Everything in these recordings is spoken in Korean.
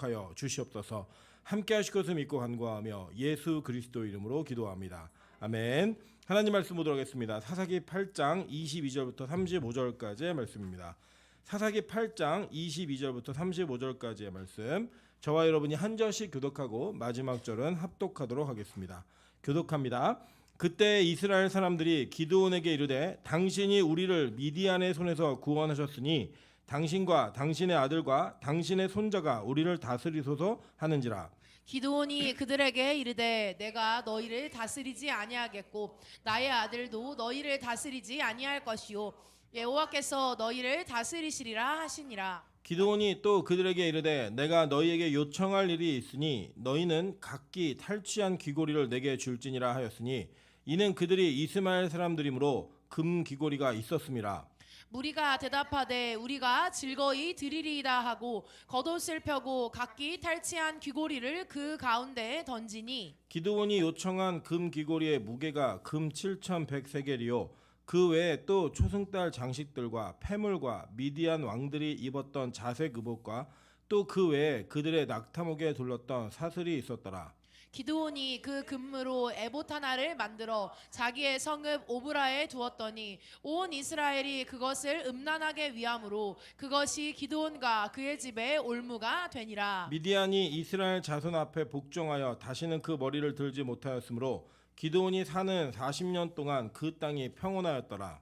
하여 주시옵소서. 함께 하실 것을 믿고 간구하며 예수 그리스도 이름으로 기도합니다. 아멘. 하나님 말씀 보도록 하겠습니다. 사사기 8장 22절부터 35절까지의 말씀입니다. 사사기 8장 22절부터 35절까지의 말씀, 저와 여러분이 한 절씩 교독하고 마지막 절은 합독하도록 하겠습니다. 교독합니다. 그때 이스라엘 사람들이 기드온에게 이르되 당신이 우리를 미디안의 손에서 구원하셨으니 당신과 당신의 아들과 당신의 손자가 우리를 다스리소서 하는지라. 기드온이 그들에게 이르되 내가 너희를 다스리지 아니하겠고 나의 아들도 너희를 다스리지 아니할 것이요 여호와께서 너희를 다스리시리라 하시니라. 기드온이 또 그들에게 이르되 내가 너희에게 요청할 일이 있으니 너희는 각기 탈취한 귀고리를 내게 줄지니라 하였으니 이는 그들이 이스마엘 사람들이므로 금 귀고리가 있었음이라. 무리가 대답하되 우리가 즐거이 드리리이다 하고 겉옷을 펴고 각기 탈취한 귀고리를 그 가운데에 던지니 기드온이 요청한 금 귀고리의 무게가 금 7,100세겔이요 그 외에 또 초승달 장식들과 패물과 미디안 왕들이 입었던 자색 의복과 또 그 외에 그들의 낙타목에 둘렀던 사슬이 있었더라. 기드온이 그 금으로 에봇 하나를 만들어 자기의 성읍 오브라에 두었더니 온 이스라엘이 그것을 음란하게 위함으로 그것이 기드온과 그의 집의 올무가 되니라. 미디안이 이스라엘 자손 앞에 복종하여 다시는 그 머리를 들지 못하였으므로 기드온이 사는 40년 동안 그 땅이 평온하였더라.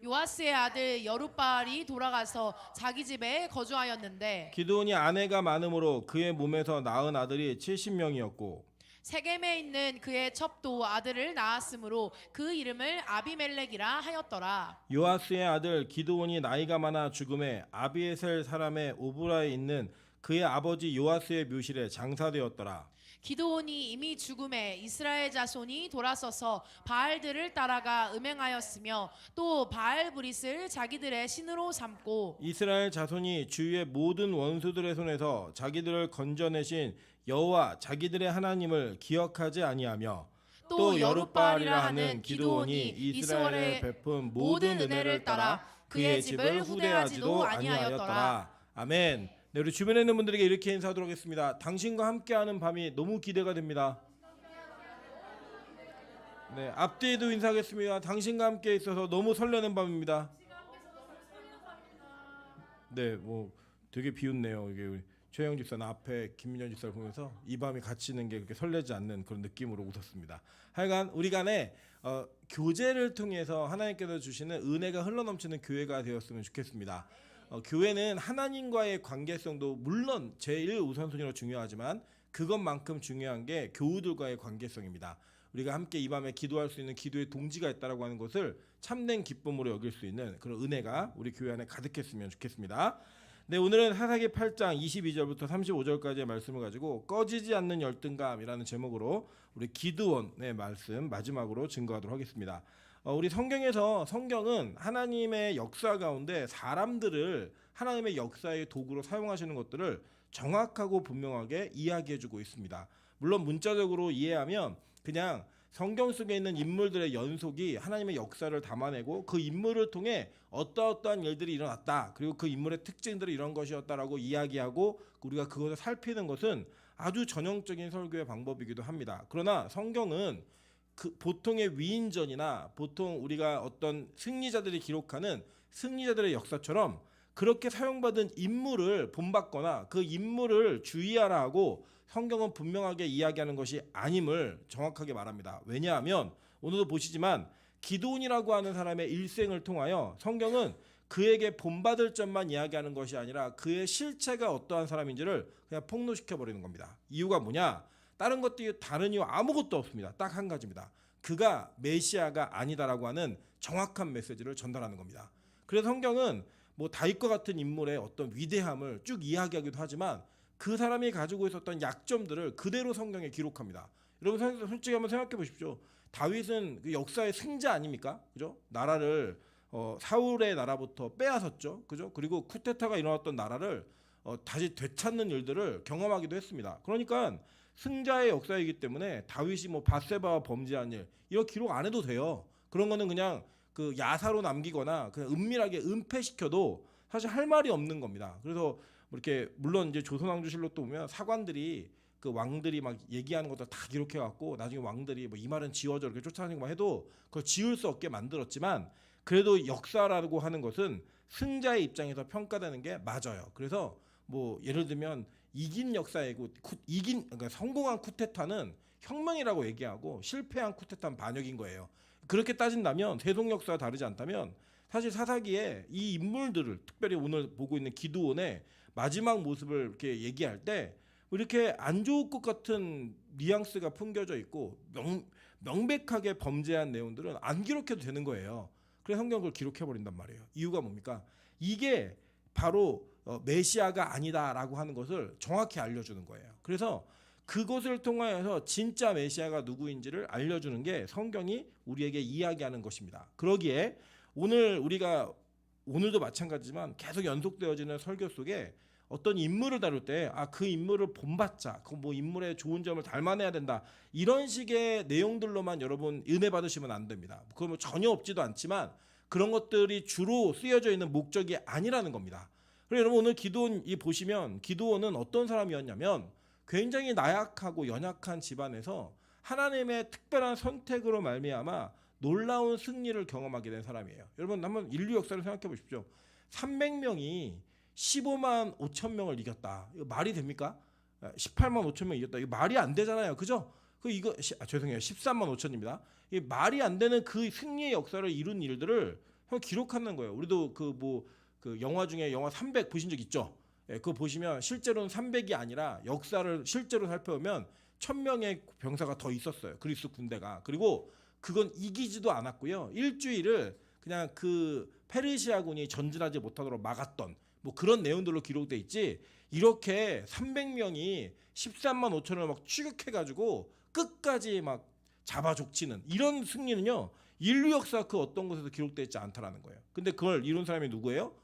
요아스의 아들 여룻바알이 돌아가서 자기 집에 거주하였는데 기드온이 아내가 많으므로 그의 몸에서 낳은 아들이 70명이었고 세겜에 있는 그의 첩도 아들을 낳았으므로 그 이름을 아비멜렉이라 하였더라. 요아스의 아들 기드온이 나이가 많아 죽음에 아비에셀 사람의 오브라에 있는 그의 아버지 요아스의 묘실에 장사되었더라. 기드온이 이미 죽음에 이스라엘 자손이 돌아서서 바알들을 따라가 음행하였으며 또 바알 브릿을 자기들의 신으로 삼고 이스라엘 자손이 주위의 모든 원수들의 손에서 자기들을 건져내신 여호와 자기들의 하나님을 기억하지 아니하며 또 여룻바알이라 하는 기드온이 이스라엘에 베푼 모든 은혜를 따라 그의 집을 후대하지도 아니하였더라. 아멘. 네, 우리 주변에 있는 분들에게 이렇게 인사하도록 하겠습니다. 당신과 함께하는 밤이 너무 기대가 됩니다. 네, 앞뒤에도 인사하겠습니다. 당신과 함께 있어서 너무 설레는 밤입니다. 네, 뭐 되게 비웃네요. 이게 우리 최영 집사는 앞에 김민현 집사를 보면서 이 밤이 같이 있는 게 그렇게 설레지 않는 그런 느낌으로 웃었습니다. 하여간 우리 간에 교제를 통해서 하나님께서 주시는 은혜가 흘러넘치는 교회가 되었으면 좋겠습니다. 교회는 하나님과의 관계성도 물론 제일 우선순위로 중요하지만 그것만큼 중요한 게 교우들과의 관계성입니다. 우리가 함께 이 밤에 기도할 수 있는 기도의 동지가 있다라고 하는 것을 참된 기쁨으로 여길 수 있는 그런 은혜가 우리 교회 안에 가득했으면 좋겠습니다. 네, 오늘은 사사기 8장 22절부터 35절까지의 말씀을 가지고 꺼지지 않는 열등감이라는 제목으로 우리 기드온의 말씀 마지막으로 증거하도록 하겠습니다. 우리 성경은 하나님의 역사 가운데 사람들을 하나님의 역사의 도구로 사용하시는 것들을 정확하고 분명하게 이야기해주고 있습니다. 물론 문자적으로 이해하면 그냥 성경 속에 있는 인물들의 연속이 하나님의 역사를 담아내고 그 인물을 통해 어떠한 일들이 일어났다, 그리고 그 인물의 특징들이 이런 것이었다라고 이야기하고 우리가 그것을 살피는 것은 아주 전형적인 설교의 방법이기도 합니다. 그러나 성경은 그 보통의 위인전이나 보통 우리가 어떤 승리자들이 기록하는 승리자들의 역사처럼 그렇게 사용받은 인물을 본받거나 그 인물을 주의하라 하고 성경은 분명하게 이야기하는 것이 아님을 정확하게 말합니다. 왜냐하면 오늘도 보시지만 기드온이라고 하는 사람의 일생을 통하여 성경은 그에게 본받을 점만 이야기하는 것이 아니라 그의 실체가 어떠한 사람인지를 그냥 폭로시켜버리는 겁니다. 이유가 뭐냐? 다른 것들이 다른 이유 아무것도 없습니다. 딱 한 가지입니다. 그가 메시아가 아니다라고 하는 정확한 메시지를 전달하는 겁니다. 그래서 성경은 뭐 다윗과 같은 인물의 어떤 위대함을 쭉 이야기하기도 하지만 그 사람이 가지고 있었던 약점들을 그대로 성경에 기록합니다. 여러분 솔직히 한번 생각해 보십시오. 다윗은 그 역사의 승자 아닙니까? 그죠? 나라를 사울의 나라부터 빼앗았죠. 그죠? 그리고 쿠데타가 일어났던 나라를 다시 되찾는 일들을 경험하기도 했습니다. 그러니까 승자의 역사이기 때문에 다윗이 뭐 밧세바와 범죄한 일 이런 기록 안 해도 돼요. 그런 거는 그냥 그 야사로 남기거나 그냥 은밀하게 은폐시켜도 사실 할 말이 없는 겁니다. 그래서 뭐 이렇게 물론 이제 조선왕조실록도 보면 사관들이 그 왕들이 막 얘기하는 것도 다 기록해 갖고 나중에 왕들이 뭐 이 말은 지워져 이렇게 쫓아다니고 막 해도 그걸 지울 수 없게 만들었지만 그래도 역사라고 하는 것은 승자의 입장에서 평가되는 게 맞아요. 그래서 뭐 예를 들면 이긴 역사이고 그러니까 성공한 쿠데타는 혁명이라고 얘기하고 실패한 쿠데타는 반역인 거예요. 그렇게 따진다면 세속 역사와 다르지 않다면 사실 사사기에 이 인물들을 특별히 오늘 보고 있는 기드온의 마지막 모습을 이렇게 얘기할 때 이렇게 안 좋을 것 같은 뉘앙스가 풍겨져 있고 명백하게 범죄한 내용들은 안 기록해도 되는 거예요. 그래서 성경은 그걸 기록해 버린단 말이에요. 이유가 뭡니까? 이게 바로 메시아가 아니다라고 하는 것을 정확히 알려주는 거예요. 그래서 그것을 통하여서 진짜 메시아가 누구인지를 알려주는 게 성경이 우리에게 이야기하는 것입니다. 그러기에 오늘도 마찬가지지만 계속 연속되어지는 설교 속에 어떤 인물을 다룰 때 그 인물을 본받자, 그 뭐 인물의 좋은 점을 닮아내야 된다 이런 식의 내용들로만 여러분 은혜 받으시면 안 됩니다. 그건 뭐 전혀 없지도 않지만 그런 것들이 주로 쓰여져 있는 목적이 아니라는 겁니다. 그래서 여러분 오늘 기드온이 보시면 기드온은 어떤 사람이었냐면 굉장히 나약하고 연약한 집안에서 하나님의 특별한 선택으로 말미암아 놀라운 승리를 경험하게 된 사람이에요. 여러분 한번 인류 역사를 생각해 보십시오. 300명이 15만 5천 명을 이겼다. 이거 말이 됩니까? 18만 5천 명 이겼다. 이거 말이 안 되잖아요. 그죠? 죄송해요. 13만 5천입니다. 이 말이 안 되는 그 승리의 역사를 이룬 일들을 기록하는 거예요. 우리도 그 영화 중에 영화 300 보신 적 있죠? 예, 그거 보시면 실제로는 300이 아니라 역사를 실제로 살펴보면 1000명의 병사가 더 있었어요. 그리스 군대가. 그리고 그건 이기지도 않았고요. 일주일을 그냥 그 페르시아군이 전진하지 못하도록 막았던 뭐 그런 내용들로 기록돼 있지. 이렇게 300명이 13만 5천을 막 추격해가지고 끝까지 막 잡아 족치는 이런 승리는요. 인류 역사 그 어떤 곳에서 기록되어 있지 않다라는 거예요. 근데 그걸 이룬 사람이 누구예요?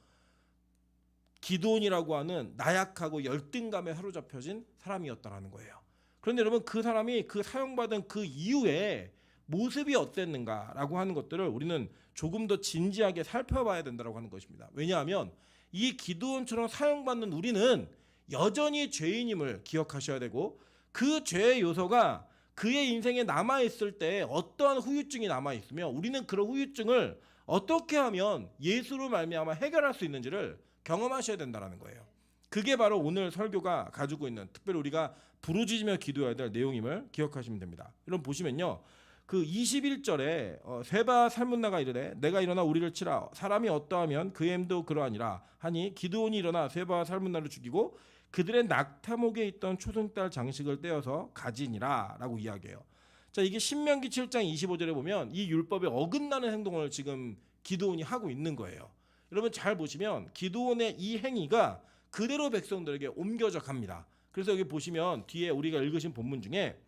기드온이라고 하는 나약하고 열등감에 사로잡혀진 사람이었다라는 거예요. 그런데 여러분 그 사람이 그 사용받은 그 이후에 모습이 어땠는가라고 하는 것들을 우리는 조금 더 진지하게 살펴봐야 된다고 하는 것입니다. 왜냐하면 이 기드온처럼 사용받는 우리는 여전히 죄인임을 기억하셔야 되고 그 죄의 요소가 그의 인생에 남아있을 때 어떠한 후유증이 남아있으며 우리는 그런 후유증을 어떻게 하면 예수로 말미암아 해결할 수 있는지를 경험하셔야 된다는 거예요. 그게 바로 오늘 설교가 가지고 있는 특별히 우리가 부르짖으며 기도해야 될 내용임을 기억하시면 됩니다. 여러분 보시면요. 그 21절에 세바 살문나가 이르되 내가 일어나 우리를 치라 사람이 어떠하면 그 햄도 그러하니라 하니 기드온이 일어나 세바와 살문나를 죽이고 그들의 낙타목에 있던 초승달 장식을 떼어서 가지니라 라고 이야기해요. 자, 이게 신명기 7장 25절에 보면 이 율법에 어긋나는 행동을 지금 기드온이 하고 있는 거예요. 여러분 잘 보시면 기드온의 이 행위가 그대로 백성들에게 옮겨져 갑니다. 그래서 여기 보시면 뒤에 우리가 읽으신 본문 중에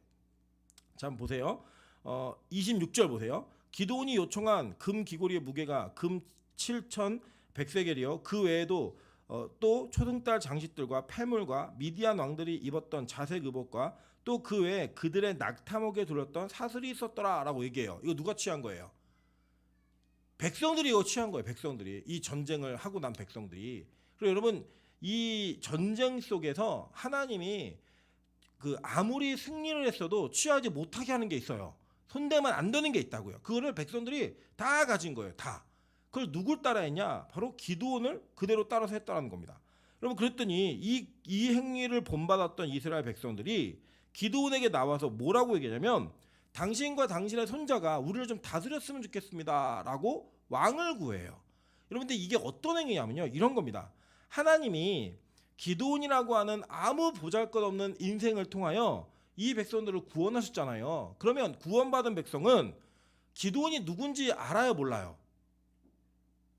자 한번 보세요. 26절 보세요. 기드온이 요청한 금 귀고리의 무게가 금 7,100세겔이요. 그 외에도 또 초승달 장식들과 패물과 미디안 왕들이 입었던 자색 의복과 또 그 외에 그들의 낙타목에 둘렀던 사슬이 있었더라라고 얘기해요. 이거 누가 취한 거예요? 백성들이 이거 취한 거예요. 백성들이 이 전쟁을 하고 난 백성들이. 그리고 여러분 이 전쟁 속에서 하나님이 그 아무리 승리를 했어도 취하지 못하게 하는 게 있어요. 손대면 안 되는 게 있다고요. 그거를 백성들이 다 가진 거예요. 다. 그걸 누굴 따라했냐? 바로 기드온을 그대로 따라서 했다는 겁니다. 여러분 그랬더니 이 행위를 본받았던 이스라엘 백성들이 기드온에게 나와서 뭐라고 얘기하냐면 당신과 당신의 손자가 우리를 좀 다스렸으면 좋겠습니다 라고 왕을 구해요. 여러분들 이게 어떤 행위냐면요 이런 겁니다. 하나님이 기드온이라고 하는 아무 보잘것없는 인생을 통하여 이 백성들을 구원하셨잖아요. 그러면 구원받은 백성은 기드온이 누군지 알아요 몰라요?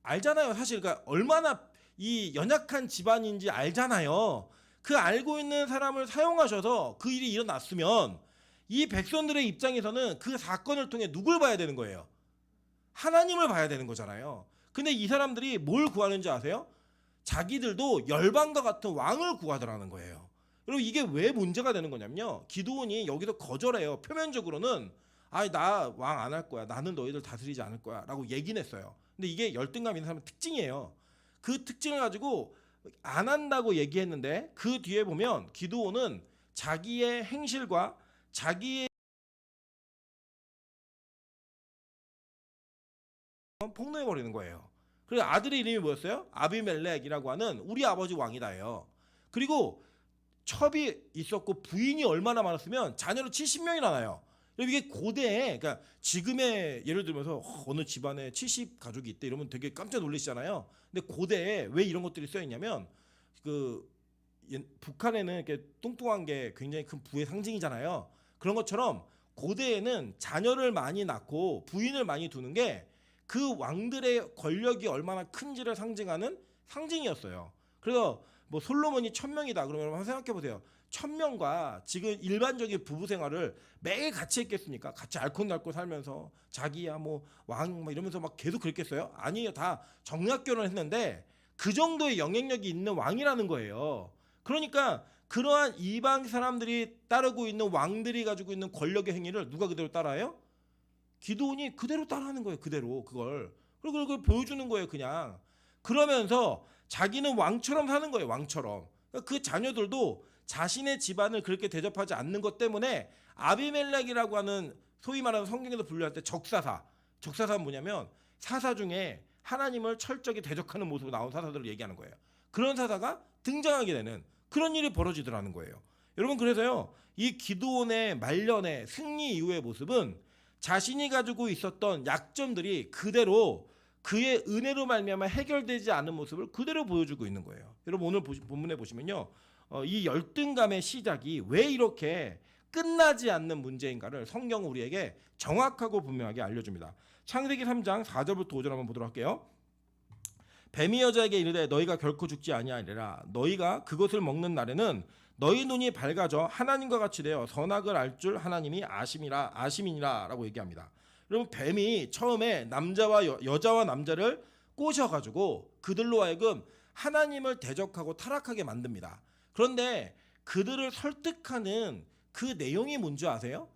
알잖아요. 사실 그러니까 얼마나 이 연약한 집안인지 알잖아요. 그 알고 있는 사람을 사용하셔서 그 일이 일어났으면 이 백성들의 입장에서는 그 사건을 통해 누굴 봐야 되는 거예요? 하나님을 봐야 되는 거잖아요. 근데 이 사람들이 뭘 구하는지 아세요? 자기들도 열방과 같은 왕을 구하더라는 거예요. 그리고 이게 왜 문제가 되는 거냐면요. 기드온이 여기서 거절해요. 표면적으로는 나 왕 안 할 거야. 나는 너희들 다스리지 않을 거야. 라고 얘기는 했어요. 근데 이게 열등감 있는 사람의 특징이에요. 그 특징을 가지고 안 한다고 얘기했는데 그 뒤에 보면 기드온은 자기의 행실과 자기의 폭로해 버리는 거예요. 그래서 아들의 이름이 뭐였어요? 아비멜렉이라고 하는 우리 아버지 왕이다예요. 그리고 첩이 있었고 부인이 얼마나 많았으면 자녀를 70명이나 나요. 이게 고대에, 그러니까 지금의 예를 들면서 어느 집안에 70 가족이 있대 이러면 되게 깜짝 놀라시잖아요. 근데 고대에 왜 이런 것들이 쓰여 있냐면 그 북한에는 이렇게 뚱뚱한 게 굉장히 큰 부의 상징이잖아요. 그런 것처럼 고대에는 자녀를 많이 낳고 부인을 많이 두는 게 그 왕들의 권력이 얼마나 큰지를 상징하는 상징이었어요. 그래서 뭐 솔로몬이 1000명이다 그러면 한번 생각해 보세요. 1000명과 지금 일반적인 부부 생활을 매일 같이 했겠습니까? 같이 알콩달콩 살면서 자기야 뭐 왕 뭐 이러면서 막 계속 그랬겠어요? 아니에요. 다 정략 결혼했는데 그 정도의 영향력이 있는 왕이라는 거예요. 그러니까 그러한 이방 사람들이 따르고 있는 왕들이 가지고 있는 권력의 행위를 누가 그대로 따라해요? 기드온이 그대로 따라하는 거예요. 그대로 그걸. 그리고 그걸 보여주는 거예요. 그냥. 그러면서 자기는 왕처럼 사는 거예요. 왕처럼. 그 자녀들도 자신의 집안을 그렇게 대접하지 않는 것 때문에 아비멜렉이라고 하는 소위 말하는 성경에서 분류할 때 적사사는 뭐냐면 사사 중에 하나님을 철저히 대적하는 모습으로 나온 사사들을 얘기하는 거예요. 그런 사사가 등장하게 되는 그런 일이 벌어지더라는 거예요. 여러분 그래서요. 이 기드온의 말년의 승리 이후의 모습은 자신이 가지고 있었던 약점들이 그대로 그의 은혜로 말미암아 해결되지 않은 모습을 그대로 보여주고 있는 거예요. 여러분 오늘 본문에 보시면요. 이 열등감의 시작이 왜 이렇게 끝나지 않는 문제인가를 성경은 우리에게 정확하고 분명하게 알려줍니다. 창세기 3장 4절부터 5절 한번 보도록 할게요. 뱀이 여자에게 이르되 너희가 결코 죽지 아니하리라. 너희가 그것을 먹는 날에는 너희 눈이 밝아져 하나님과 같이 되어 선악을 알 줄 하나님이 아심이니라 라고 얘기합니다. 여러분 뱀이 처음에 남자와 여자와 남자를 꼬셔가지고 그들로 하여금 하나님을 대적하고 타락하게 만듭니다. 그런데 그들을 설득하는 그 내용이 뭔지 아세요?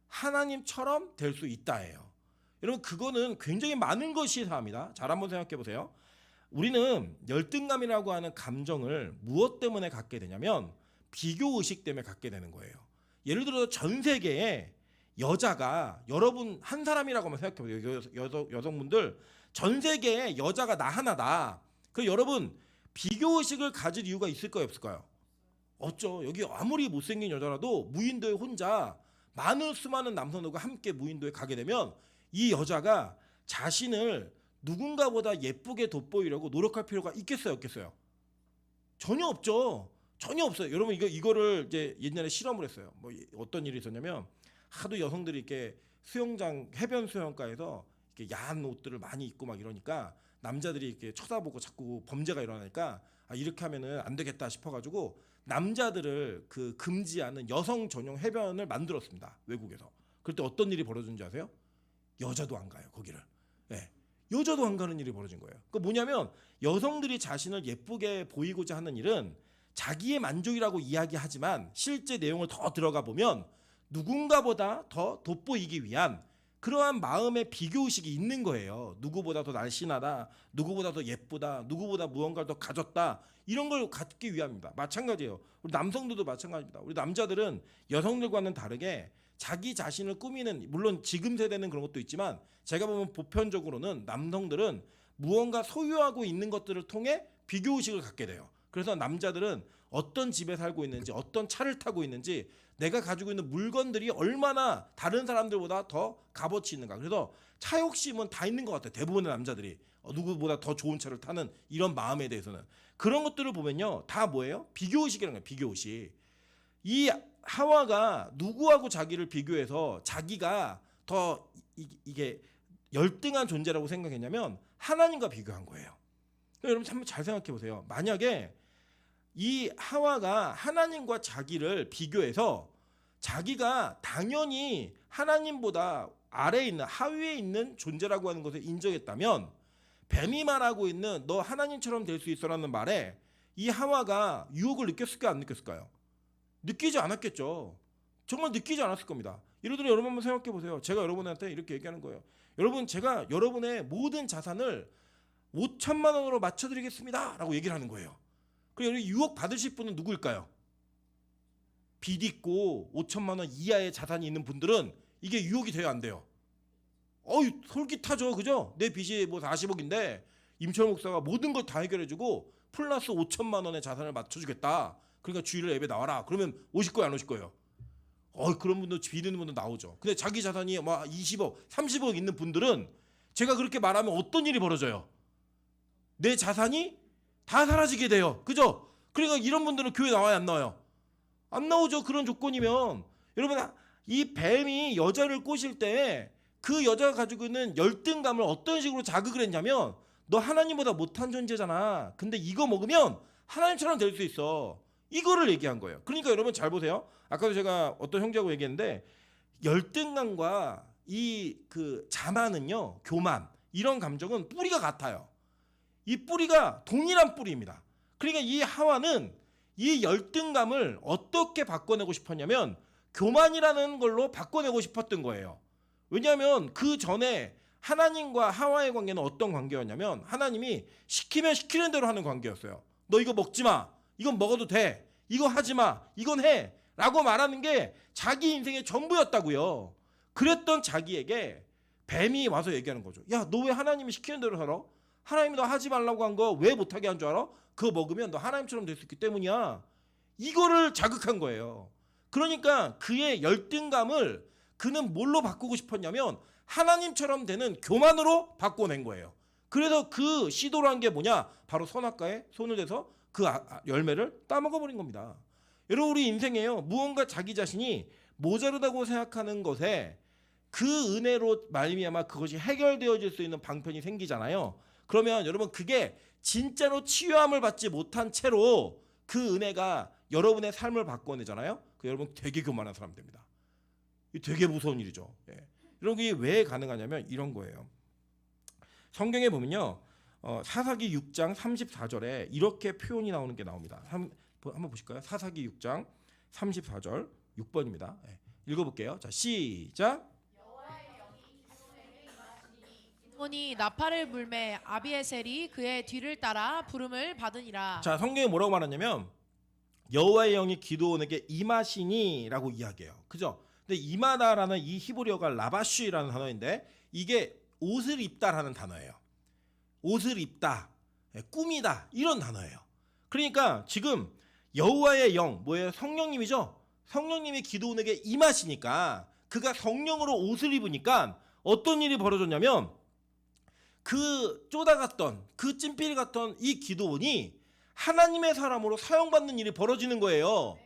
하나님처럼 될 수 있다예요. 여러분 그거는 굉장히 많은 것이 사합니다. 잘 한번 생각해 보세요. 우리는 열등감이라고 하는 감정을 무엇 때문에 갖게 되냐면 비교의식 때문에 갖게 되는 거예요. 예를 들어서 전 세계에 여자가 여러분 한 사람이라고 한번 생각해 보세요. 여성분들 전 세계에 여자가 나 하나다. 그럼 여러분 비교의식을 가질 이유가 있을까요 없을까요? 없죠. 여기 아무리 못생긴 여자라도 무인도에 혼자 많은 수많은 남성들과 함께 무인도에 가게 되면 이 여자가 자신을 누군가보다 예쁘게 돋보이려고 노력할 필요가 있겠어요 없겠어요? 전혀 없죠. 전혀 없어요. 여러분 이거를 이제 옛날에 실험을 했어요. 뭐 어떤 일이 있었냐면 하도 여성들이 이렇게 수영장 해변 수영가에서 이렇게 야한 옷들을 많이 입고 막 이러니까 남자들이 이렇게 쳐다보고 자꾸 범죄가 일어나니까 이렇게 하면은 안 되겠다 싶어가지고 남자들을 그 금지하는 여성 전용 해변을 만들었습니다. 외국에서. 그럴 때 어떤 일이 벌어진지 아세요? 여자도 안 가요 거기를. 네. 여자도 안 가는 일이 벌어진 거예요. 그 뭐냐면 여성들이 자신을 예쁘게 보이고자 하는 일은 자기의 만족이라고 이야기하지만 실제 내용을 더 들어가 보면 누군가보다 더 돋보이기 위한 그러한 마음의 비교의식이 있는 거예요. 누구보다 더 날씬하다, 누구보다 더 예쁘다, 누구보다 무언가를 더 가졌다 이런 걸 갖기 위함입니다. 마찬가지예요. 우리 남성들도 마찬가지입니다. 우리 남자들은 여성들과는 다르게 자기 자신을 꾸미는 물론 지금 세대는 그런 것도 있지만 제가 보면 보편적으로는 남성들은 무언가 소유하고 있는 것들을 통해 비교의식을 갖게 돼요. 그래서 남자들은 어떤 집에 살고 있는지 어떤 차를 타고 있는지 내가 가지고 있는 물건들이 얼마나 다른 사람들보다 더 값어치 있는가. 그래서 차 욕심은 다 있는 것 같아요. 대부분의 남자들이 누구보다 더 좋은 차를 타는 이런 마음에 대해서는 그런 것들을 보면요 다 뭐예요? 비교의식이라는 거예요. 비교의식. 이 하와가 누구하고 자기를 비교해서 자기가 더 이게 열등한 존재라고 생각했냐면 하나님과 비교한 거예요. 그러니까 여러분 한번 잘 생각해 보세요. 만약에 이 하와가 하나님과 자기를 비교해서 자기가 당연히 하나님보다 아래에 있는 하위에 있는 존재라고 하는 것을 인정했다면 뱀이 말하고 있는 너 하나님처럼 될 수 있어라는 말에 이 하와가 유혹을 느꼈을까요 안 느꼈을까요? 느끼지 않았겠죠. 정말 느끼지 않았을 겁니다. 예를 들어 여러분 한번 생각해 보세요. 제가 여러분한테 이렇게 얘기하는 거예요. 여러분 제가 여러분의 모든 자산을 5천만 원으로 맞춰드리겠습니다 라고 얘기를 하는 거예요. 그리고 유혹 받으실 분은 누구일까요? 빚 있고 5천만 원 이하의 자산이 있는 분들은 이게 유혹이 돼야 안 돼요. 솔깃하죠, 그죠? 내 빚이 뭐 40억인데 임철 목사가 모든 걸 다 해결해주고 플러스 5천만 원의 자산을 맞춰주겠다. 그러니까 주일에 예배 나와라. 그러면 오실 거예요, 안 오실 거예요? 그런 분도 비리는 분도 나오죠. 근데 자기 자산이 막 20억, 30억 있는 분들은 제가 그렇게 말하면 어떤 일이 벌어져요? 내 자산이 다 사라지게 돼요. 그죠? 그러니까 이런 분들은 교회 나와요, 안 나와요? 안 나오죠. 그런 조건이면. 여러분, 이 뱀이 여자를 꼬실 때 그 여자가 가지고 있는 열등감을 어떤 식으로 자극을 했냐면, 너 하나님보다 못한 존재잖아. 근데 이거 먹으면 하나님처럼 될 수 있어. 이거를 얘기한 거예요. 그러니까 여러분 잘 보세요. 아까도 제가 어떤 형제하고 얘기했는데, 열등감과 이 그 자만은요, 교만, 이런 감정은 뿌리가 같아요. 이 뿌리가 동일한 뿌리입니다. 그러니까 이 하와는 이 열등감을 어떻게 바꿔내고 싶었냐면 교만이라는 걸로 바꿔내고 싶었던 거예요. 왜냐하면 그 전에 하나님과 하와의 관계는 어떤 관계였냐면, 하나님이 시키면 시키는 대로 하는 관계였어요. 너 이거 먹지 마. 이건 먹어도 돼. 이거 하지 마. 이건 해. 라고 말하는 게 자기 인생의 전부였다고요. 그랬던 자기에게 뱀이 와서 얘기하는 거죠. 야, 너 왜 하나님이 시키는 대로 살아? 하나님이 너 하지 말라고 한 거 왜 못하게 한 줄 알아? 그거 먹으면 너 하나님처럼 될 수 있기 때문이야. 이거를 자극한 거예요. 그러니까 그의 열등감을 그는 뭘로 바꾸고 싶었냐면 하나님처럼 되는 교만으로 바꿔낸 거예요. 그래서 그 시도를 한 게 뭐냐? 바로 선악과에 손을 대서 그 열매를 따먹어버린 겁니다. 여러분, 우리 인생에요, 무언가 자기 자신이 모자르다고 생각하는 것에 그 은혜로 말미암아 그것이 해결되어질 수 있는 방편이 생기잖아요. 그러면 여러분, 그게 진짜로 치유함을 받지 못한 채로 그 은혜가 여러분의 삶을 바꿔내잖아요. 그 여러분 되게 교만한 사람 됩니다. 이 되게 무서운 일이죠. 예. 여러분, 이게 왜 가능하냐면 이런 거예요. 성경에 보면요, 사사기 6장 34절에 이렇게 표현이 나오는 게 나옵니다. 한번 보실까요? 사사기 6장 34절 6번입니다. 예. 읽어볼게요. 자, 시작. 기드온이 나팔을 불매 아비에셀이 그의 뒤를 따라 부름을 받으니라. 자, 성경에 뭐라고 말하냐면 여호와의 영이 기드온에게 임하시니라고 이야기해요. 그죠? 근데 임하다라는 이 히브리어가 라바쉬라는 단어인데 이게 옷을 입다라는 단어예요. 옷을 입다, 꾸미다, 이런 단어예요. 그러니까 지금 여호와의 영, 뭐예요? 성령님이죠? 성령님이 기드온에게 임하시니까 그가 성령으로 옷을 입으니까 어떤 일이 벌어졌냐면 그 쪼다갔던, 그 찐필 같던 이 기드온이 하나님의 사람으로 사용받는 일이 벌어지는 거예요.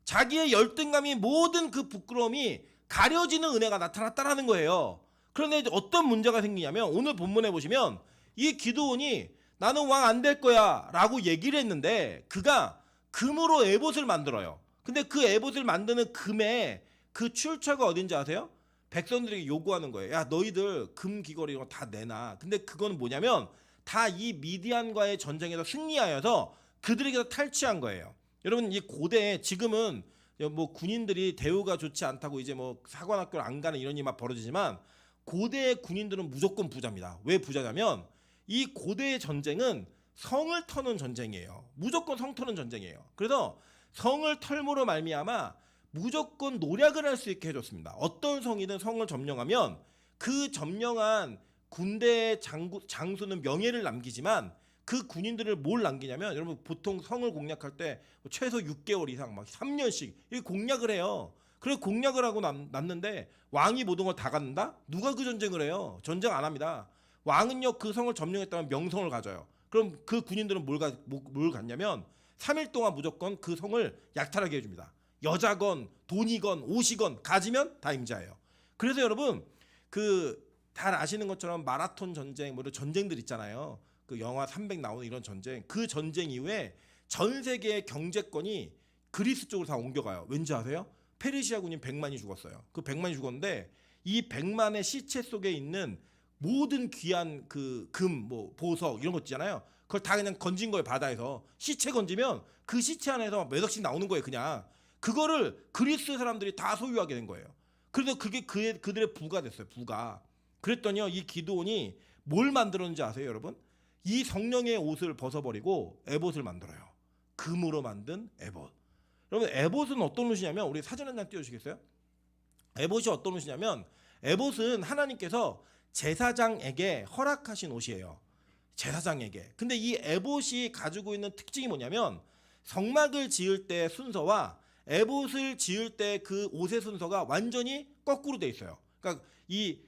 자기의 열등감이, 모든 그 부끄러움이 가려지는 은혜가 나타났다라는 거예요. 그런데 어떤 문제가 생기냐면 오늘 본문에 보시면 이 기드온이 나는 왕 안 될 거야 라고 얘기를 했는데 그가 금으로 에봇을 만들어요. 근데 그 에봇을 만드는 금의 그 출처가 어딘지 아세요? 백성들에게 요구하는 거예요. 야, 너희들 금 귀걸이 이런 거 다 내놔. 근데 그건 뭐냐면 다 이 미디안과의 전쟁에서 승리하여서 그들에게서 탈취한 거예요. 여러분, 이 고대에 지금은 뭐 군인들이 대우가 좋지 않다고 이제 뭐 사관학교를 안 가는 이런 일이 막 벌어지지만 고대의 군인들은 무조건 부자입니다. 왜 부자냐면 이 고대의 전쟁은 성을 터는 전쟁이에요. 무조건 성 터는 전쟁이에요. 그래서 성을 털므로 말미암아 무조건 노략을 할 수 있게 해줬습니다. 어떤 성이든 성을 점령하면 그 점령한 군대의 장수는 명예를 남기지만 그 군인들을 뭘 남기냐면, 여러분 보통 성을 공략할 때 최소 6개월 이상 막 3년씩 이 공략을 해요. 그래서 공략을 하고 남는데 왕이 모든 걸 다 갖는다? 누가 그 전쟁을 해요? 전쟁 안 합니다. 왕은요, 그 성을 점령했다면 명성을 가져요. 그럼 그 군인들은 뭘 갖냐면 3일 동안 무조건 그 성을 약탈하게 해줍니다. 여자건 돈이건 옷이건 가지면 다 임자예요. 그래서 여러분, 그 잘 아시는 것처럼 마라톤 전쟁, 뭐 이런 전쟁들 있잖아요. 그 영화 300 나오는 이런 전쟁, 그 전쟁 이후에 전 세계의 경제권이 그리스 쪽으로 다 옮겨가요. 왠지 아세요? 페르시아 군인 100만이 죽었어요. 그 100만이 죽었는데 이 100만의 시체 속에 있는 모든 귀한 그 금, 뭐 보석 이런 거 있잖아요. 그걸 다 그냥 건진 거예요. 바다에서 시체 건지면 그 시체 안에서 몇 억씩 나오는 거예요. 그냥 그거를 그리스 사람들이 다 소유하게 된 거예요. 그래서 그게 그들의 부가 됐어요. 부가. 그랬더니요, 이 기드온이 뭘 만들었는지 아세요, 여러분? 이 성령의 옷을 벗어버리고 에봇을 만들어요. 금으로 만든 에봇. 여러분 에봇은 어떤 옷이냐면 우리 사진 한 장 띄워주시겠어요? 에봇이 어떤 옷이냐면 에봇은 하나님께서 제사장에게 허락하신 옷이에요. 제사장에게. 근데 이 에봇이 가지고 있는 특징이 뭐냐면 성막을 지을 때 순서와 에봇을 지을 때 그 옷의 순서가 완전히 거꾸로 돼 있어요. 그러니까 이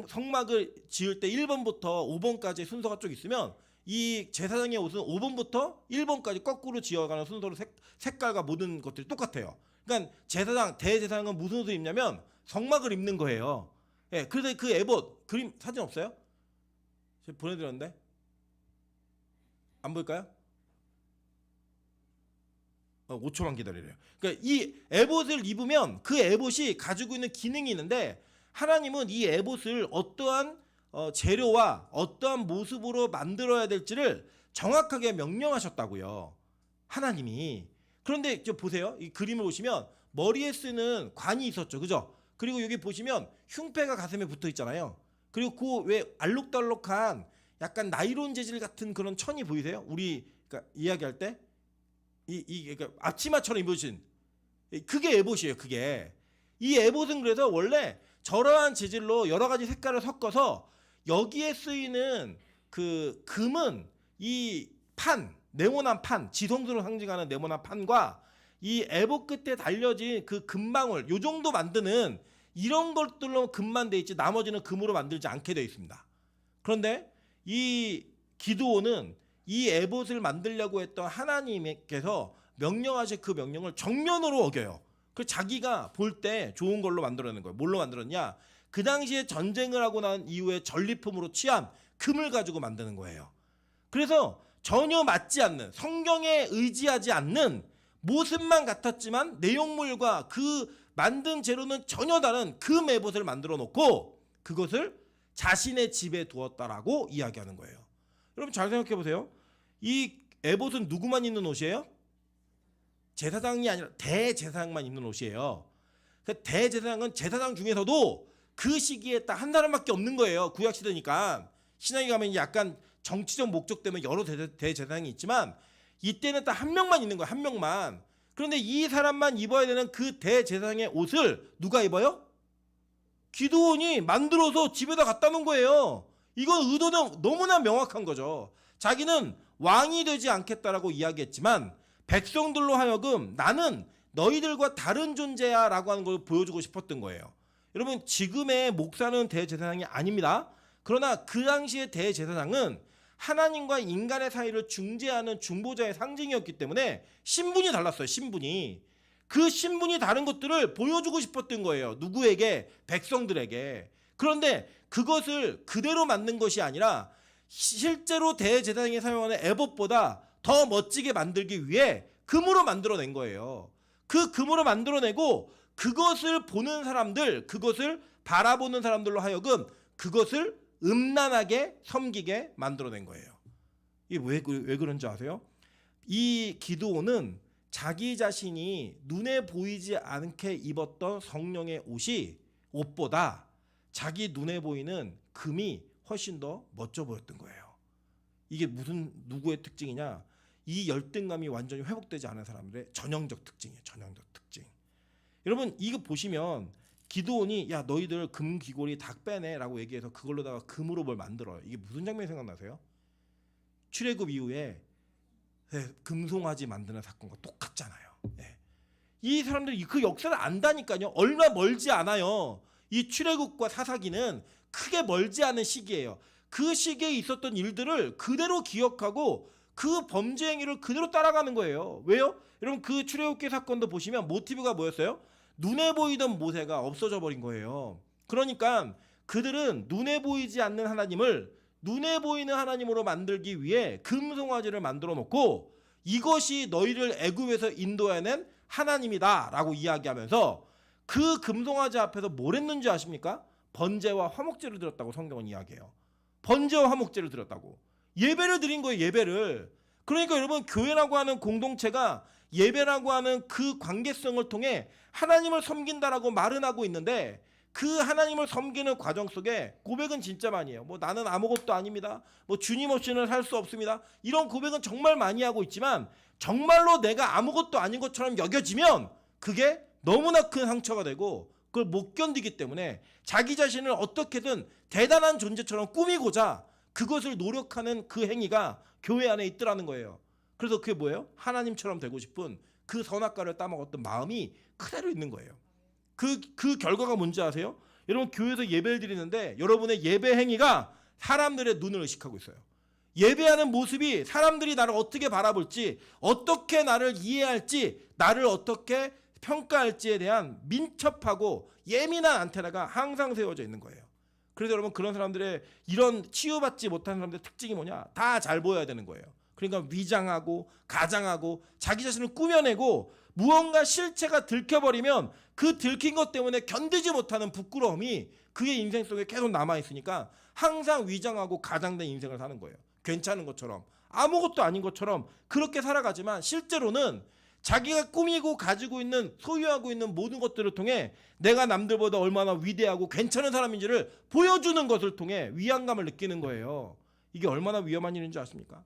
성막을 지을 때 1번부터 5번까지 순서가 쭉 있으면 이 제사장의 옷은 5번부터 1번까지 거꾸로 지어가는 순서로 색깔과 모든 것들이 똑같아요. 그러니까 대제사장은 무슨 옷을 입냐면 성막을 입는 거예요. 예, 그래서 그 에봇 그림 사진 없어요? 제가 보내드렸는데 안 보일까요? 5초만 기다리래요. 그러니까 이 에봇을 입으면 그 에봇이 가지고 있는 기능이 있는데 하나님은 이 에봇을 어떠한 재료와 어떠한 모습으로 만들어야 될지를 정확하게 명령하셨다고요. 하나님이. 그런데 보세요. 이 그림을 보시면 머리에 쓰는 관이 있었죠. 그죠? 그리고 여기 보시면 흉패가 가슴에 붙어 있잖아요. 그리고 그 왜 알록달록한 약간 나이론 재질 같은 그런 천이 보이세요? 우리 그러니까 이야기할 때 그러니까 앞치마처럼 입으신 그게 에봇이에요. 그게 이 에봇은 그래서 원래 저러한 재질로 여러 가지 색깔을 섞어서 여기에 쓰이는 그 금은 이 네모난 판, 지성스러운 상징하는 네모난 판과 이 에봇 끝에 달려진 그 금방울 요 정도 만드는 이런 것들로 금만 돼 있지 나머지는 금으로 만들지 않게 되어 있습니다. 그런데 이 기드온은 이 에봇을 만들려고 했던 하나님께서 명령하신 그 명령을 정면으로 어겨요. 그 자기가 볼 때 좋은 걸로 만들어낸 거예요. 뭘로 만들었냐? 그 당시에 전쟁을 하고 난 이후에 전리품으로 취한 금을 가지고 만드는 거예요. 그래서 전혀 맞지 않는 성경에 의지하지 않는 모습만 같았지만 내용물과 그 만든 재료는 전혀 다른 금 에봇을 만들어 놓고 그것을 자신의 집에 두었다라고 이야기하는 거예요. 여러분 잘 생각해 보세요. 이 에봇은 누구만 입는 옷이에요? 제사장이 아니라 대제사장만 입는 옷이에요. 대제사장은 제사장 중에서도 그 시기에 딱 한 사람밖에 없는 거예요. 구약 시대니까. 신약에 가면 약간 정치적 목적 때문에 여러 대제사장이 있지만 이때는 딱 한 명만 있는 거예요. 한 명만. 그런데 이 사람만 입어야 되는 그 대제사장의 옷을 누가 입어요? 기드온이 만들어서 집에다 갖다 놓은 거예요. 이건 의도는 너무나 명확한 거죠. 자기는 왕이 되지 않겠다라고 이야기했지만 백성들로 하여금 나는 너희들과 다른 존재야 라고 하는 걸 보여주고 싶었던 거예요. 여러분 지금의 목사는 대제사장이 아닙니다. 그러나 그 당시의 대제사장은 하나님과 인간의 사이를 중재하는 중보자의 상징이었기 때문에 신분이 달랐어요. 신분이. 그 신분이 다른 것들을 보여주고 싶었던 거예요. 누구에게? 백성들에게. 그런데 그것을 그대로 만든 것이 아니라 실제로 대제사장이 사용하는 에봇보다 더 멋지게 만들기 위해 금으로 만들어낸 거예요. 그 금으로 만들어내고 그것을 보는 사람들, 그것을 바라보는 사람들로 하여금 그것을 음란하게 섬기게 만들어낸 거예요. 이게 왜 그런지 아세요? 이 기드온은 자기 자신이 눈에 보이지 않게 입었던 성령의 옷보다 자기 눈에 보이는 금이 훨씬 더 멋져 보였던 거예요. 이게 누구의 특징이냐? 이 열등감이 완전히 회복되지 않은 사람들의 전형적 특징이에요. 전형적 특징. 여러분 이거 보시면 기드온이 야 너희들 금 귀고리 다 빼내라고 얘기해서 그걸로다가 금으로 뭘 만들어요. 이게 무슨 장면이 생각나세요? 출애굽 이후에 금송아지 만드는 사건과 똑같잖아요. 이 사람들이 그 역사를 안다니까요. 얼마 멀지 않아요. 이 출애굽과 사사기는 크게 멀지 않은 시기예요. 그 시기에 있었던 일들을 그대로 기억하고 그 범죄 행위를 그대로 따라가는 거예요. 왜요? 여러분 그 출애굽기 사건도 보시면 모티브가 뭐였어요? 눈에 보이던 모세가 없어져 버린 거예요. 그러니까 그들은 눈에 보이지 않는 하나님을 눈에 보이는 하나님으로 만들기 위해 금송아지를 만들어 놓고 이것이 너희를 애굽에서 인도해낸 하나님이다 라고 이야기하면서 그 금송아지 앞에서 뭘 했는지 아십니까? 번제와 화목제를 드렸다고 성경은 이야기해요. 번제와 화목제를 드렸다고. 예배를 드린 거예요. 예배를. 그러니까 여러분 교회라고 하는 공동체가 예배라고 하는 그 관계성을 통해 하나님을 섬긴다라고 말은 하고 있는데 그 하나님을 섬기는 과정 속에 고백은 진짜 많이 해요. 뭐 나는 아무것도 아닙니다. 뭐 주님 없이는 살 수 없습니다. 이런 고백은 정말 많이 하고 있지만 정말로 내가 아무것도 아닌 것처럼 여겨지면 그게 너무나 큰 상처가 되고 그걸 못 견디기 때문에 자기 자신을 어떻게든 대단한 존재처럼 꾸미고자 그것을 노력하는 그 행위가 교회 안에 있더라는 거예요. 그래서 그게 뭐예요? 하나님처럼 되고 싶은 그 선악과를 따먹었던 마음이 그대로 있는 거예요. 그 결과가 뭔지 아세요? 여러분 교회에서 예배를 드리는데 여러분의 예배 행위가 사람들의 눈을 의식하고 있어요. 예배하는 모습이 사람들이 나를 어떻게 바라볼지, 어떻게 나를 이해할지, 나를 어떻게 평가할지에 대한 민첩하고 예민한 안테나가 항상 세워져 있는 거예요. 그래서 여러분 그런 사람들의 이런 치유받지 못한 사람들의 특징이 뭐냐? 다 잘 보여야 되는 거예요. 그러니까 위장하고 가장하고 자기 자신을 꾸며내고 무언가 실체가 들켜버리면 그 들킨 것 때문에 견디지 못하는 부끄러움이 그의 인생 속에 계속 남아있으니까 항상 위장하고 가장된 인생을 사는 거예요. 괜찮은 것처럼 아무것도 아닌 것처럼 그렇게 살아가지만 실제로는 자기가 꾸미고 가지고 있는 소유하고 있는 모든 것들을 통해 내가 남들보다 얼마나 위대하고 괜찮은 사람인지를 보여주는 것을 통해 위안감을 느끼는 거예요. 이게 얼마나 위험한 일인지 아십니까?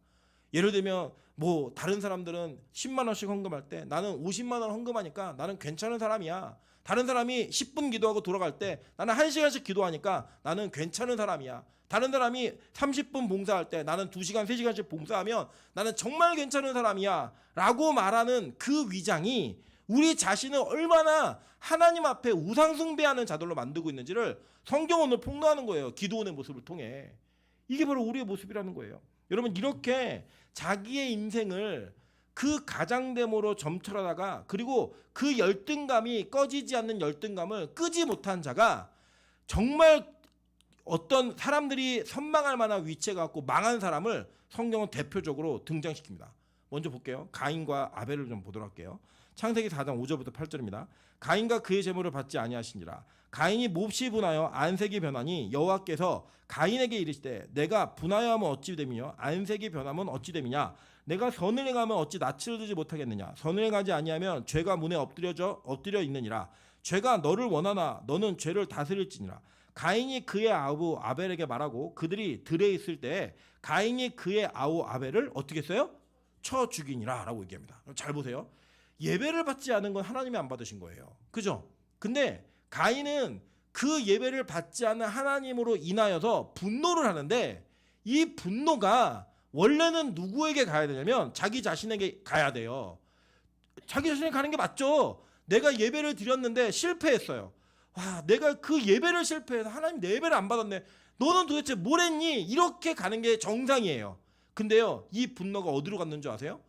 예를 들면 뭐 다른 사람들은 10만 원씩 헌금할 때 나는 50만 원 헌금하니까 나는 괜찮은 사람이야. 다른 사람이 10분 기도하고 돌아갈 때 나는 1시간씩 기도하니까 나는 괜찮은 사람이야. 다른 사람이 30분 봉사할 때 나는 2시간, 3시간씩 봉사하면 나는 정말 괜찮은 사람이야 라고 말하는 그 위장이 우리 자신을 얼마나 하나님 앞에 우상숭배하는 자들로 만들고 있는지를 성경은 오늘 폭로하는 거예요. 기도원의 모습을 통해. 이게 바로 우리의 모습이라는 거예요. 여러분 이렇게 자기의 인생을 그 가장됨으로 점철하다가 그리고 그 열등감이 꺼지지 않는 열등감을 끄지 못한 자가 정말 어떤 사람들이 선망할 만한 위치에 갖고 망한 사람을 성경은 대표적으로 등장시킵니다. 먼저 볼게요. 가인과 아벨을 좀 보도록 할게요. 창세기 4장 5절부터 8절입니다. 가인과 그의 제물을 받지 아니하시니라. 가인이 몹시 분하여 안색이 변하니 여호와께서 가인에게 이르시되 내가 분하여 하면 어찌 됨이며 안색이 변하면 어찌 됨이냐. 내가 선을 행하면 어찌 낯을 들지 못하겠느냐. 선을 행하지 아니하면 죄가 문에 엎드려 있느니라. 죄가 너를 원하나 너는 죄를 다스릴지니라. 가인이 그의 아우 아벨에게 말하고 그들이 들에 있을 때 가인이 그의 아우 아벨을 어떻게 했어요? 쳐 죽이니라 라고 얘기합니다. 잘 보세요. 예배를 받지 않은 건 하나님이 안 받으신 거예요. 그죠? 근데 가인은 그 예배를 받지 않은 하나님으로 인하여서 분노를 하는데 이 분노가 원래는 누구에게 가야 되냐면 자기 자신에게 가야 돼요. 자기 자신에게 가는 게 맞죠. 내가 예배를 드렸는데 실패했어요. 와, 내가 그 예배를 실패해서 하나님 내 예배를 안 받았네. 너는 도대체 뭘 했니? 이렇게 가는 게 정상이에요. 근데요, 이 분노가 어디로 갔는 줄 아세요?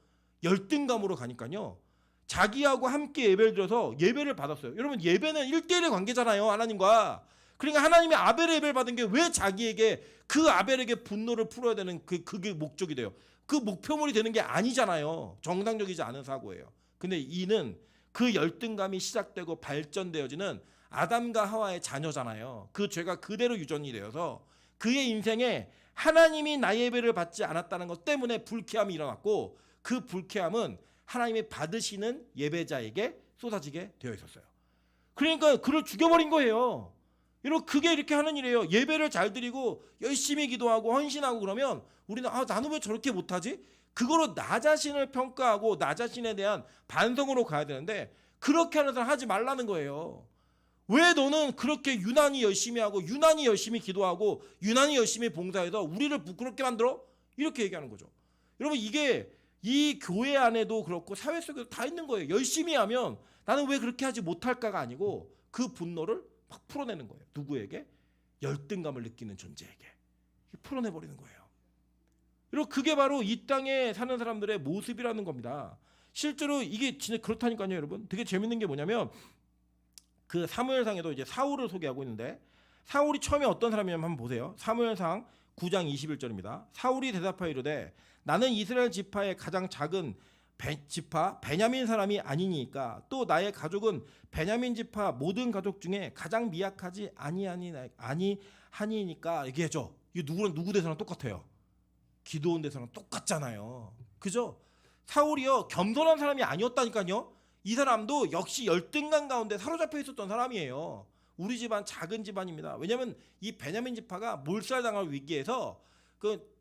열등감으로 가니까요. 자기하고 함께 예배를 드려서 예배를 받았어요. 여러분 예배는 1대1의 관계잖아요. 하나님과. 그러니까 하나님이 아벨의 예배를 받은 게 왜 자기에게 그 아벨에게 분노를 풀어야 되는 그게 목적이 돼요. 그 목표물이 되는 게 아니잖아요. 정상적이지 않은 사고예요. 근데 이는 그 열등감이 시작되고 발전되어지는 아담과 하와의 자녀잖아요. 그 죄가 그대로 유전이 되어서 그의 인생에 하나님이 나의 예배를 받지 않았다는 것 때문에 불쾌함이 일어났고 그 불쾌함은 하나님이 받으시는 예배자에게 쏟아지게 되어 있었어요. 그러니까 그를 죽여버린 거예요. 여러분 그게 이렇게 하는 일이에요. 예배를 잘 드리고 열심히 기도하고 헌신하고 그러면 우리는 나는 왜 저렇게 못하지? 그거로 나 자신을 평가하고 나 자신에 대한 반성으로 가야 되는데 그렇게 하는 사람 하지 말라는 거예요. 왜 너는 그렇게 유난히 열심히 하고 유난히 열심히 기도하고 유난히 열심히 봉사해서 우리를 부끄럽게 만들어? 이렇게 얘기하는 거죠. 여러분 이게 이 교회 안에도 그렇고 사회 속에도 다 있는 거예요. 열심히 하면 나는 왜 그렇게 하지 못할까가 아니고 그 분노를 막 풀어내는 거예요. 누구에게? 열등감을 느끼는 존재에게. 풀어내버리는 거예요. 그리고 그게 바로 이 땅에 사는 사람들의 모습이라는 겁니다. 실제로 이게 진짜 그렇다니까요, 여러분. 되게 재밌는 게 뭐냐면 그 사무엘상에도 이제 사울을 소개하고 있는데 사울이 처음에 어떤 사람이냐면 한번 보세요. 사무엘상 9장 21절입니다. 사울이 대답하여 이르되 나는 이스라엘 지파의 가장 작은 지파 베냐민 사람이 아니니까 또 나의 가족은 베냐민 지파 모든 가족 중에 가장 미약하지 아니하니까 얘기해줘. 이게 누구 대사랑 똑같아요. 기도원 대사랑 똑같잖아요. 그죠? 사울이요 겸손한 사람이 아니었다니까요. 이 사람도 역시 열등감 가운데 사로잡혀 있었던 사람이에요. 우리 집안 작은 집안입니다. 왜냐하면 이 베냐민 지파가 몰살당할 위기에서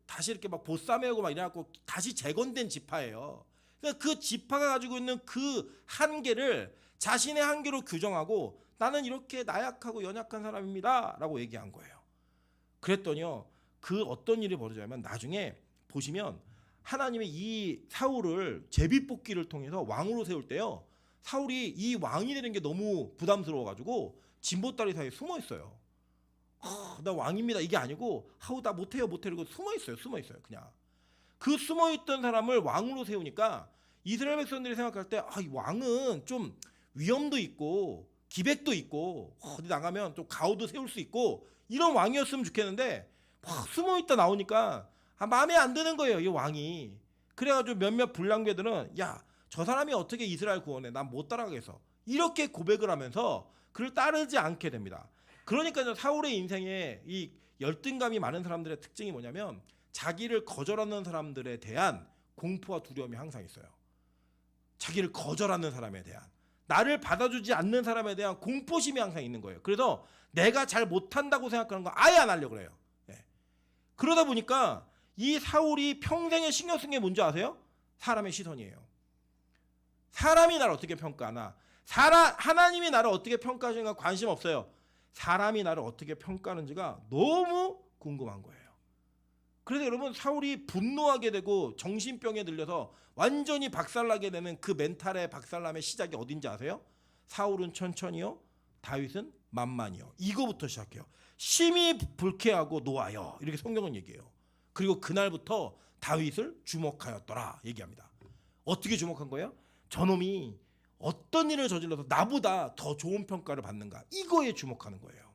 다시 이렇게 막 보쌈해오고 막 이래갖고 다시 재건된 지파예요. 그러니까 그 지파가 가지고 있는 그 한계를 자신의 한계로 규정하고 나는 이렇게 나약하고 연약한 사람입니다라고 얘기한 거예요. 그랬더니요, 그 어떤 일이 벌어지냐면 나중에 보시면 하나님이 이 사울을 제비뽑기를 통해서 왕으로 세울 때요, 사울이 이 왕이 되는 게 너무 부담스러워가지고 진보다리 사이에 숨어 있어요. 나 왕입니다 이게 아니고 나 못해요 이러고 숨어 있어요. 그냥 그 숨어 있던 사람을 왕으로 세우니까 이스라엘 백성들이 생각할 때 이 왕은 좀 위엄도 있고 기백도 있고 어디 나가면 좀 가오도 세울 수 있고 이런 왕이었으면 좋겠는데 숨어 있다 나오니까 마음에 안 드는 거예요, 이 왕이. 그래가지고 몇몇 불량배들은 야, 저 사람이 어떻게 이스라엘 구원해? 난 못 따라가겠어. 이렇게 고백을 하면서 그를 따르지 않게 됩니다. 그러니까 사울의 인생에 이 열등감이 많은 사람들의 특징이 뭐냐면 자기를 거절하는 사람들에 대한 공포와 두려움이 항상 있어요. 자기를 거절하는 사람에 대한, 나를 받아주지 않는 사람에 대한 공포심이 항상 있는 거예요. 그래서 내가 잘 못한다고 생각하는 거 아예 안 하려고 그래요. 그러다 보니까 이 사울이 평생에 신경 쓴 게 뭔지 아세요? 사람의 시선이에요. 사람이 나를 어떻게 평가하나, 하나님이 나를 어떻게 평가하시는가 관심 없어요. 사람이 나를 어떻게 평가하는지가 너무 궁금한 거예요. 그래서 여러분, 사울이 분노하게 되고 정신병에 들려서 완전히 박살나게 되는 그 멘탈의 박살남의 시작이 어딘지 아세요? 사울은 천천히요, 다윗은 만만히요. 이거부터 시작해요. 심히 불쾌하고 노하여, 이렇게 성경은 얘기해요. 그리고 그날부터 다윗을 주목하였더라 얘기합니다. 어떻게 주목한 거예요? 저놈이 어떤 일을 저질러서 나보다 더 좋은 평가를 받는가, 이거에 주목하는 거예요.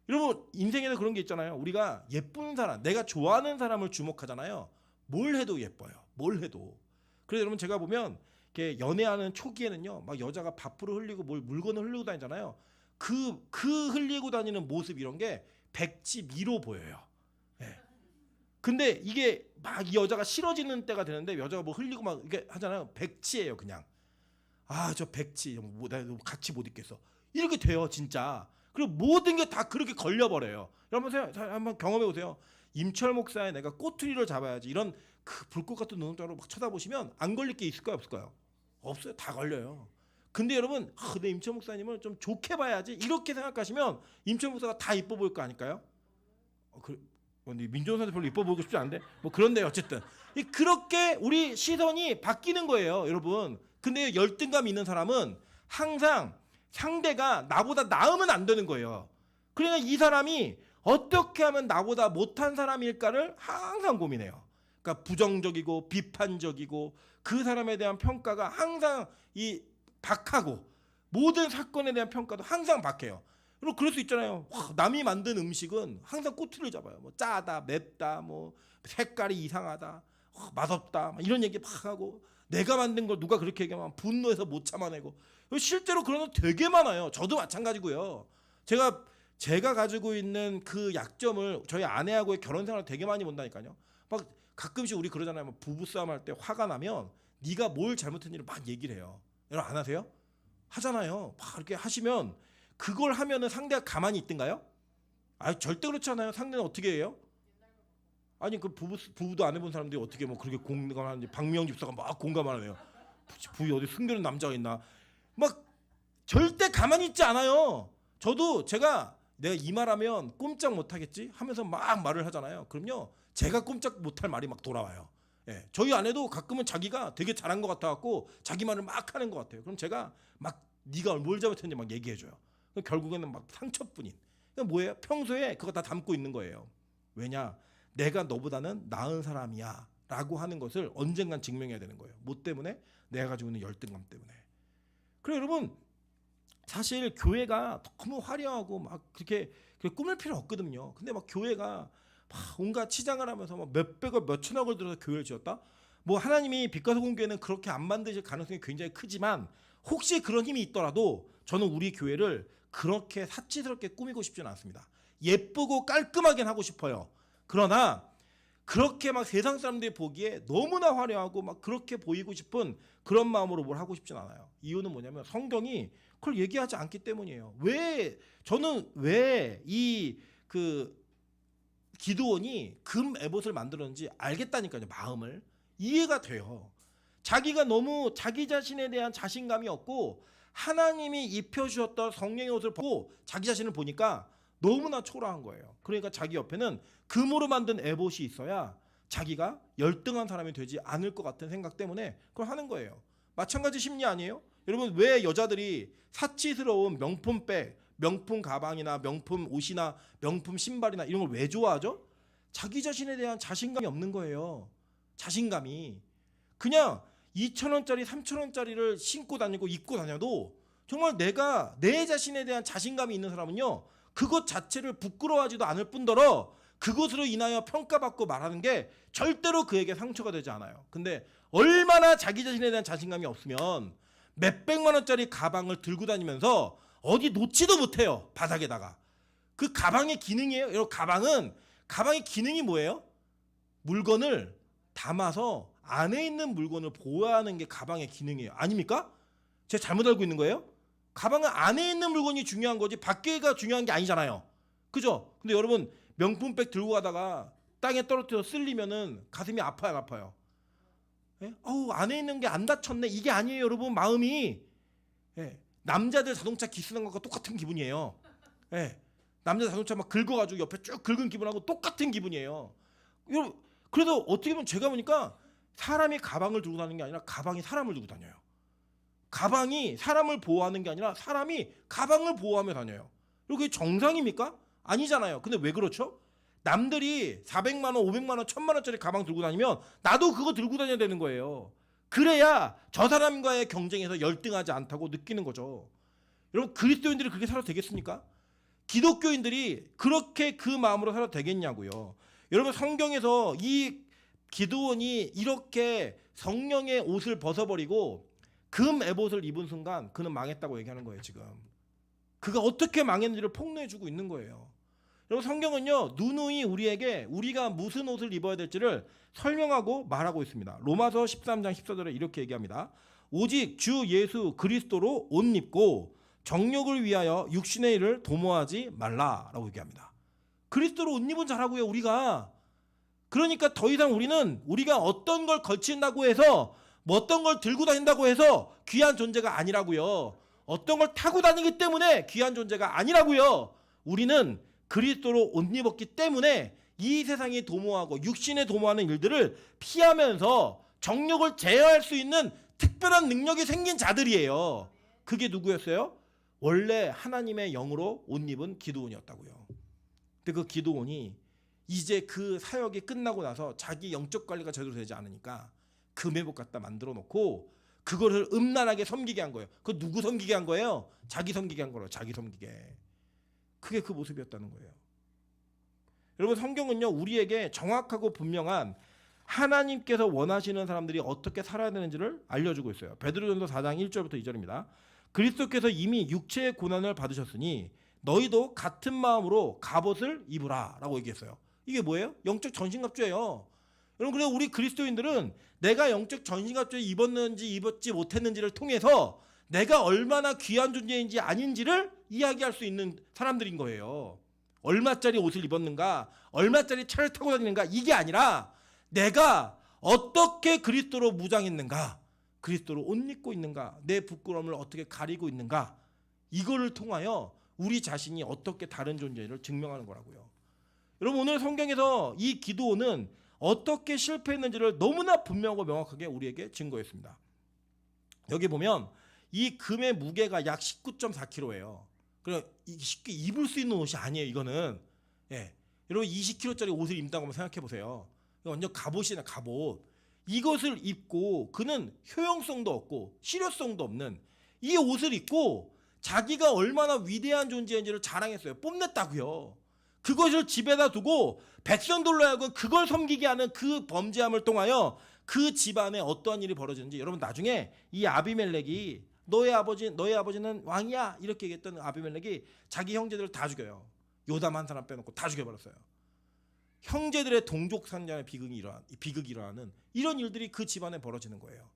여러분, 인생에서 그런 게 있잖아요. 우리가 예쁜 사람, 내가 좋아하는 사람을 주목하잖아요. 뭘 해도 예뻐요. 뭘 해도. 그래서 여러분, 제가 보면 이렇게 연애하는 초기에는요, 막 여자가 밥풀을 흘리고 물건을 흘리고 다니잖아요. 그 흘리고 다니는 모습 이런 게 백지 미로 보여요. 근데 이게 막 이 여자가 싫어지는 때가 되는데 여자가 뭐 흘리고 막 이렇게 하잖아요. 백치예요, 그냥. 저 백치, 내가 같이 못 있겠어. 이렇게 돼요, 진짜. 그리고 모든 게 다 그렇게 걸려버려요. 여러분, 한번 경험해 보세요. 임철 목사의 내가 꼬투리를 잡아야지, 이런 그 불꽃 같은 눈동자로 막 쳐다보시면 안 걸릴 게 있을까요, 없을까요? 없어요. 다 걸려요. 근데 여러분, 내 임철 목사님을 좀 좋게 봐야지, 이렇게 생각하시면 임철 목사가 다 이뻐 보일 거 아닐까요? 민종선생 별로 이뻐 보이고 싶지 않은데 뭐 그런데 어쨌든 그렇게 우리 시선이 바뀌는 거예요, 여러분. 근데 열등감 있는 사람은 항상 상대가 나보다 나으면 안 되는 거예요. 그러니까 이 사람이 어떻게 하면 나보다 못한 사람일까를 항상 고민해요. 그러니까 부정적이고 비판적이고 그 사람에 대한 평가가 항상 박하고 모든 사건에 대한 평가도 항상 박해요. 그리고 그럴 수 있잖아요. 남이 만든 음식은 항상 꼬투리를 잡아요. 뭐 짜다, 맵다, 뭐 색깔이 이상하다, 맛없다, 이런 얘기 막 하고, 내가 만든 걸 누가 그렇게 얘기하면 분노해서 못 참아내고. 실제로 그런 거 되게 많아요. 저도 마찬가지고요. 제가 가지고 있는 그 약점을 저희 아내하고의 결혼 생활을 되게 많이 본다니까요. 막 가끔씩 우리 그러잖아요. 뭐 부부싸움 할 때 화가 나면 네가 뭘 잘못했는지를 막 얘기를 해요. 여러분 안 하세요? 하잖아요. 막 이렇게 하시면 그걸 하면은 상대가 가만히 있든가요? 절대 그렇지 않아요. 상대는 어떻게 해요? 아니, 그 부부도 안 해본 사람들이 어떻게 뭐 그렇게 공감하는지. 박미영 집사가 막 공감하네요. 부부 어디 숨겨놓은 남자가 있나? 막 절대 가만히 있지 않아요. 저도 내가 이 말하면 꼼짝 못하겠지 하면서 막 말을 하잖아요. 그럼요, 제가 꼼짝 못할 말이 막 돌아와요. 저희 아내도 가끔은 자기가 되게 잘한 것 같아갖고 자기 말을 막 하는 것 같아요. 그럼 제가 막 네가 뭘 잘못했는지 막 얘기해줘요. 결국에는 막 상처뿐인. 뭐예요? 평소에 그거 다 담고 있는 거예요. 왜냐? 내가 너보다는 나은 사람이야 라고 하는 것을 언젠간 증명해야 되는 거예요. 뭐 때문에? 내가 가지고 있는 열등감 때문에. 그래, 여러분, 사실 교회가 너무 화려하고 막 그렇게 꾸밀 필요 없거든요. 근데 막 교회가 막 온갖 치장을 하면서 막 몇백억 몇천억을 들여서 교회를 지었다? 뭐 하나님이 빛과 소금 교회는 그렇게 안 만드실 가능성이 굉장히 크지만, 혹시 그런 힘이 있더라도 저는 우리 교회를 그렇게 사치스럽게 꾸미고 싶지는 않습니다. 예쁘고 깔끔하게 하고 싶어요. 그러나 그렇게 막 세상 사람들이 보기에 너무나 화려하고 막 그렇게 보이고 싶은 그런 마음으로 뭘 하고 싶진 않아요. 이유는 뭐냐면 성경이 그걸 얘기하지 않기 때문이에요. 저는 왜 이 기드온이 금 에봇을 만들었는지 알겠다니까요. 마음을 이해가 돼요. 자기가 너무 자기 자신에 대한 자신감이 없고 하나님이 입혀주셨던 성령의 옷을 보고 자기 자신을 보니까 너무나 초라한 거예요. 그러니까 자기 옆에는 금으로 만든 에봇이 있어야 자기가 열등한 사람이 되지 않을 것 같은 생각 때문에 그걸 하는 거예요. 마찬가지 심리 아니에요? 여러분 왜 여자들이 사치스러운 명품백, 명품 가방이나 명품 옷이나 명품 신발이나 이런 걸 왜 좋아하죠? 자기 자신에 대한 자신감이 없는 거예요. 자신감이. 그냥 2,000원짜리 3,000원짜리를 신고 다니고 입고 다녀도 정말 내가 내 자신에 대한 자신감이 있는 사람은요, 그것 자체를 부끄러워하지도 않을 뿐더러 그것으로 인하여 평가받고 말하는 게 절대로 그에게 상처가 되지 않아요. 근데 얼마나 자기 자신에 대한 자신감이 없으면 몇백만 원짜리 가방을 들고 다니면서 어디 놓지도 못해요. 바닥에다가. 그 가방의 기능이에요. 여러분 가방의 기능이 뭐예요? 물건을 담아서 안에 있는 물건을 보호하는 게 가방의 기능이에요. 아닙니까? 제가 잘못 알고 있는 거예요? 가방은 안에 있는 물건이 중요한 거지 밖에가 중요한 게 아니잖아요. 그죠? 근데 여러분 명품백 들고 가다가 땅에 떨어뜨려 쓸리면은 가슴이 아파요, 아파요. 예? 안에 있는 게 안 다쳤네. 이게 아니에요, 여러분. 마음이. 예. 남자들 자동차 기스는 것과 똑같은 기분이에요. 예. 남자 자동차 막 긁어가지고 옆에 쭉 긁은 기분하고 똑같은 기분이에요. 여러분, 그래서 어떻게 보면 제가 보니까 사람이 가방을 들고 다니는 게 아니라 가방이 사람을 들고 다녀요. 가방이 사람을 보호하는 게 아니라 사람이 가방을 보호하며 다녀요. 그리고 그게 정상입니까? 아니잖아요. 근데 왜 그렇죠? 남들이 400만 원, 500만 원, 1000만 원짜리 가방 들고 다니면 나도 그거 들고 다녀야 되는 거예요. 그래야 저 사람과의 경쟁에서 열등하지 않다고 느끼는 거죠. 여러분 그리스도인들이 그렇게 살아도 되겠습니까? 기독교인들이 그렇게 그 마음으로 살아도 되겠냐고요. 여러분 성경에서 이 기드온이 이렇게 성령의 옷을 벗어버리고 금 에봇을 입은 순간 그는 망했다고 얘기하는 거예요. 지금 그가 어떻게 망했는지를 폭로해주고 있는 거예요. 여러분 성경은요 누누이 우리에게 우리가 무슨 옷을 입어야 될지를 설명하고 말하고 있습니다. 로마서 13장 14절에 이렇게 얘기합니다. 오직 주 예수 그리스도로 옷 입고 정욕을 위하여 육신의 일을 도모하지 말라라고 얘기합니다. 그리스도로 옷 입은 자라고요 우리가. 그러니까 더 이상 우리가 어떤 걸 걸친다고 해서 뭐 어떤 걸 들고 다닌다고 해서 귀한 존재가 아니라고요. 어떤 걸 타고 다니기 때문에 귀한 존재가 아니라고요. 우리는 그리스도로 옷 입었기 때문에 이 세상이 도모하고 육신에 도모하는 일들을 피하면서 정욕을 제어할 수 있는 특별한 능력이 생긴 자들이에요. 그게 누구였어요? 원래 하나님의 영으로 옷 입은 기드온이었다고요. 근데 그 기드온이 이제 그 사역이 끝나고 나서 자기 영적 관리가 제대로 되지 않으니까 금회복 갖다 만들어 놓고 그거를 음란하게 섬기게 한 거예요. 그 누구 섬기게 한 거예요? 자기 섬기게 한 거예요. 자기 섬기게. 그게 그 모습이었다는 거예요. 여러분 성경은요 우리에게 정확하고 분명한 하나님께서 원하시는 사람들이 어떻게 살아야 되는지를 알려주고 있어요. 베드로전서 4장 1절부터 2절입니다. 그리스도께서 이미 육체의 고난을 받으셨으니 너희도 같은 마음으로 갑옷을 입으라 라고 얘기했어요. 이게 뭐예요? 영적 전신갑주예요. 여러분 그래서 우리 그리스도인들은 내가 영적 전신갑주를 입었는지 입었지 못했는지를 통해서 내가 얼마나 귀한 존재인지 아닌지를 이야기할 수 있는 사람들인 거예요. 얼마짜리 옷을 입었는가, 얼마짜리 차를 타고 다니는가 이게 아니라 내가 어떻게 그리스도로 무장했는가, 그리스도로 옷 입고 있는가, 내 부끄러움을 어떻게 가리고 있는가, 이거를 통하여 우리 자신이 어떻게 다른 존재를 증명하는 거라고요. 여러분 오늘 성경에서 이 기드온은 어떻게 실패했는지를 너무나 분명하고 명확하게 우리에게 증거했습니다. 여기 보면 이 금의 무게가 약 19.4kg예요. 그럼 쉽게 입을 수 있는 옷이 아니에요. 이거는 여러분 20kg짜리 옷을 입는다고 한번 생각해 보세요. 완전 갑옷이나 갑옷. 이것을 입고 그는 효용성도 없고 실효성도 없는 이 옷을 입고 자기가 얼마나 위대한 존재인지를 자랑했어요. 뽐냈다고요. 그것을 집에다 두고 백성들로 하여금 그걸 섬기게 하는 그 범죄함을 통하여 그 집안에 어떠한 일이 벌어지는지 여러분 나중에 이 아비멜렉이 너의 아버지는 왕이야 이렇게 얘기했던 아비멜렉이 자기 형제들을 다 죽여요. 요담 한 사람 빼놓고 다 죽여버렸어요. 형제들의 동족 상잔의 비극이 일어나는 이런 일들이 그 집안에 벌어지는 거예요.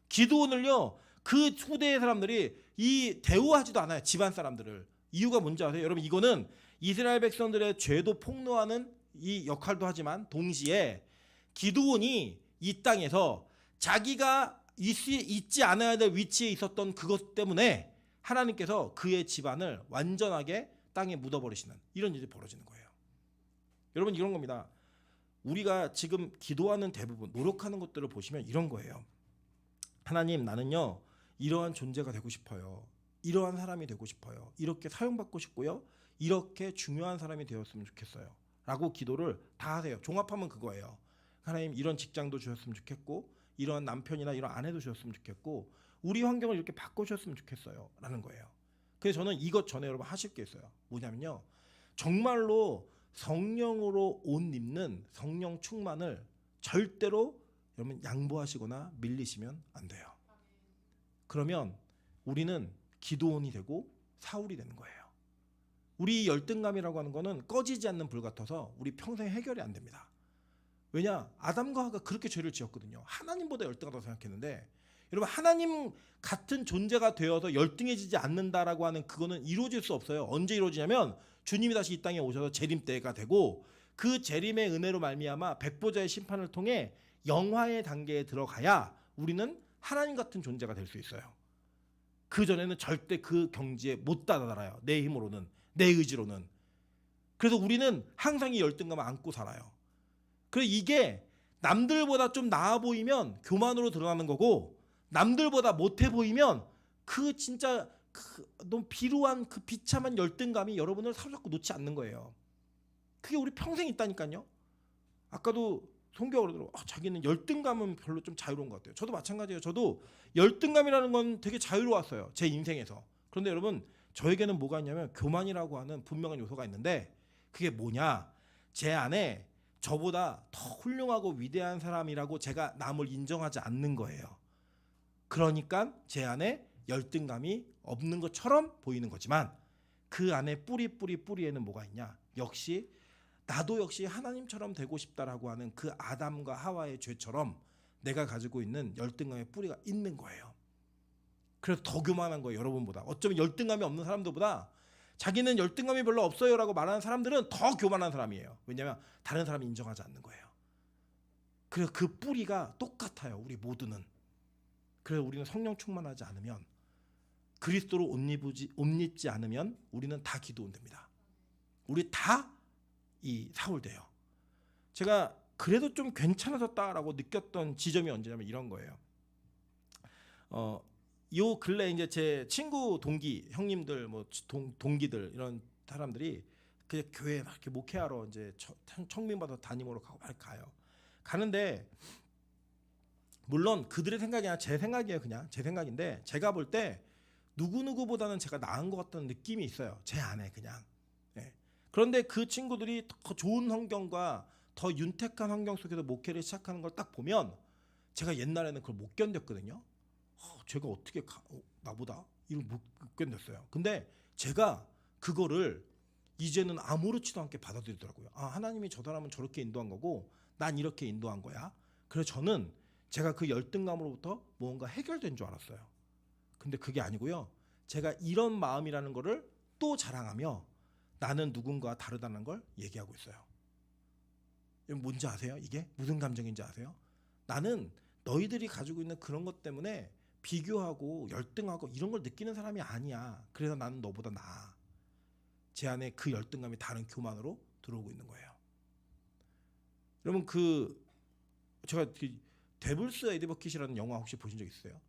기드온을요 그 후대의 사람들이 이 대우하지도 않아요. 집안 사람들을. 이유가 뭔지 아세요? 여러분 이거는 이스라엘 백성들의 죄도 폭로하는 이 역할도 하지만 동시에 기드온이 이 땅에서 자기가 있지 않아야 될 위치에 있었던 그것 때문에 하나님께서 그의 집안을 완전하게 땅에 묻어버리시는 이런 일이 벌어지는 거예요. 여러분 이런 겁니다. 우리가 지금 기도하는 대부분 노력하는 것들을 보시면 이런 거예요. 하나님 나는요 이러한 존재가 되고 싶어요. 이러한 사람이 되고 싶어요. 이렇게 사용받고 싶고요. 이렇게 중요한 사람이 되었으면 좋겠어요. 라고 기도를 다 하세요. 종합하면 그거예요. 하나님 이런 직장도 주셨으면 좋겠고 이런 남편이나 이런 아내도 주셨으면 좋겠고 우리 환경을 이렇게 바꿔주셨으면 좋겠어요. 라는 거예요. 그래서 저는 이것 전에 여러분 하실 게 있어요. 뭐냐면요. 정말로 성령으로 옷 입는 성령 충만을 절대로 여러분 양보하시거나 밀리시면 안 돼요. 그러면 우리는 기드온이 되고 사울이 되는 거예요. 우리 열등감이라고 하는 거는 꺼지지 않는 불 같아서 우리 평생 해결이 안 됩니다. 왜냐? 아담과 하가 그렇게 죄를 지었거든요. 하나님보다 열등하다고 생각했는데 여러분 하나님 같은 존재가 되어서 열등해지지 않는다라고 하는 그거는 이루어질 수 없어요. 언제 이루어지냐면 주님이 다시 이 땅에 오셔서 재림 때가 되고 그 재림의 은혜로 말미암아 백보자의 심판을 통해 영화의 단계에 들어가야 우리는 하나님 같은 존재가 될 수 있어요. 그 전에는 절대 그 경지에 못 다다라요. 내 힘으로는, 내 의지로는. 그래서 우리는 항상 이 열등감을 안고 살아요. 그래서 이게 남들보다 좀 나아 보이면 교만으로 드러나는 거고 남들보다 못해 보이면 그 진짜 너무 비루한 그 비참한 열등감이 여러분을 사로잡고 놓지 않는 거예요. 그게 우리 평생 있다니까요. 아까도 송교가 그러더라고. 자기는 열등감은 별로 좀 자유로운 것 같아요. 저도 마찬가지예요. 저도 열등감이라는 건 되게 자유로웠어요. 제 인생에서. 그런데 여러분 저에게는 뭐가 있냐면 교만이라고 하는 분명한 요소가 있는데 그게 뭐냐. 제 안에 저보다 더 훌륭하고 위대한 사람이라고 제가 남을 인정하지 않는 거예요. 그러니까 제 안에 열등감이 없는 것처럼 보이는 거지만 그 안에 뿌리에는 뭐가 있냐. 나도 역시 하나님처럼 되고 싶다라고 하는 그 아담과 하와의 죄처럼 내가 가지고 있는 열등감의 뿌리가 있는 거예요. 그래서 더 교만한 거예요. 여러분보다. 어쩌면 열등감이 없는 사람들보다 자기는 열등감이 별로 없어요라고 말하는 사람들은 더 교만한 사람이에요. 왜냐하면 다른 사람이 인정하지 않는 거예요. 그래서 그 뿌리가 똑같아요. 우리 모두는. 그래서 우리는 성령 충만하지 않으면 그리스도로 옷 입지 않으면 우리는 다 기드온 됩니다. 우리 다 이 사울 돼요. 제가 그래도 좀 괜찮아졌다라고 느꼈던 지점이 언제냐면 이런 거예요. 요 근래 이제 제 친구 동기 형님들 뭐 동기들 이런 사람들이 그 교회에 막 이렇게 목회하러 이제 청민받아 담임으로 가고 막 가요. 가는데 물론 그들의 생각이 아니라 제 생각이에요. 그냥 제 생각인데 제가 볼 때 누구보다는 제가 나은 것 같다는 느낌이 있어요. 제 안에 그냥. 예. 그런데 그 친구들이 더 좋은 환경과 더 윤택한 환경 속에서 목회를 시작하는 걸 딱 보면 제가 옛날에는 그걸 못 견뎠거든요. 제가 어떻게 나보다 이걸 못 견뎠어요. 근데 제가 그거를 이제는 아무렇지도 않게 받아들이더라고요. 하나님이 저 사람은 저렇게 인도한 거고 난 이렇게 인도한 거야. 그래서 저는 제가 그 열등감으로부터 뭔가 해결된 줄 알았어요. 근데 그게 아니고요. 제가 이런 마음이라는 거를 또 자랑하며 나는 누군가와 다르다는 걸 얘기하고 있어요. 뭔지 아세요? 이게 무슨 감정인지 아세요? 나는 너희들이 가지고 있는 그런 것 때문에 비교하고 열등하고 이런 걸 느끼는 사람이 아니야. 그래서 나는 너보다 나아. 제 안에 그 열등감이 다른 교만으로 들어오고 있는 거예요. 여러분 제가 데블스 애드버킷이라는 영화 혹시 보신 적 있으세요?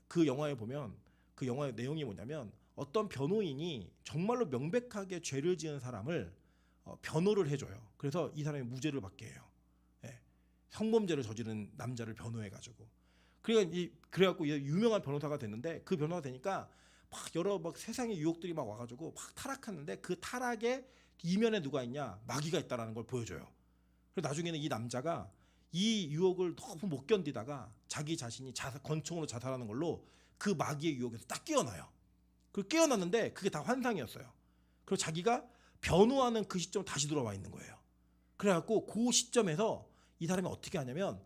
그 영화에 보면 그 영화의 내용이 뭐냐면 어떤 변호인이 정말로 명백하게 죄를 지은 사람을 변호를 해줘요. 그래서 이 사람이 무죄를 받게 해요. 성범죄를 저지른 남자를 변호해가지고. 그래갖고 유명한 변호사가 됐는데 그 변호사가 되니까 막 세상의 유혹들이 막 와가지고 막 타락하는데 그 타락의 이면에 누가 있냐? 마귀가 있다라는 걸 보여줘요. 그래서 나중에는 이 남자가 이 유혹을 너무 못 견디다가 자기 자신이 권총으로 자살하는 걸로 그 마귀의 유혹에서 딱 깨어나요. 그 깨어났는데 그게 다 환상이었어요. 그리고 자기가 변호하는 그 시점에 다시 돌아와 있는 거예요. 그래갖고 그 시점에서 이 사람이 어떻게 하냐면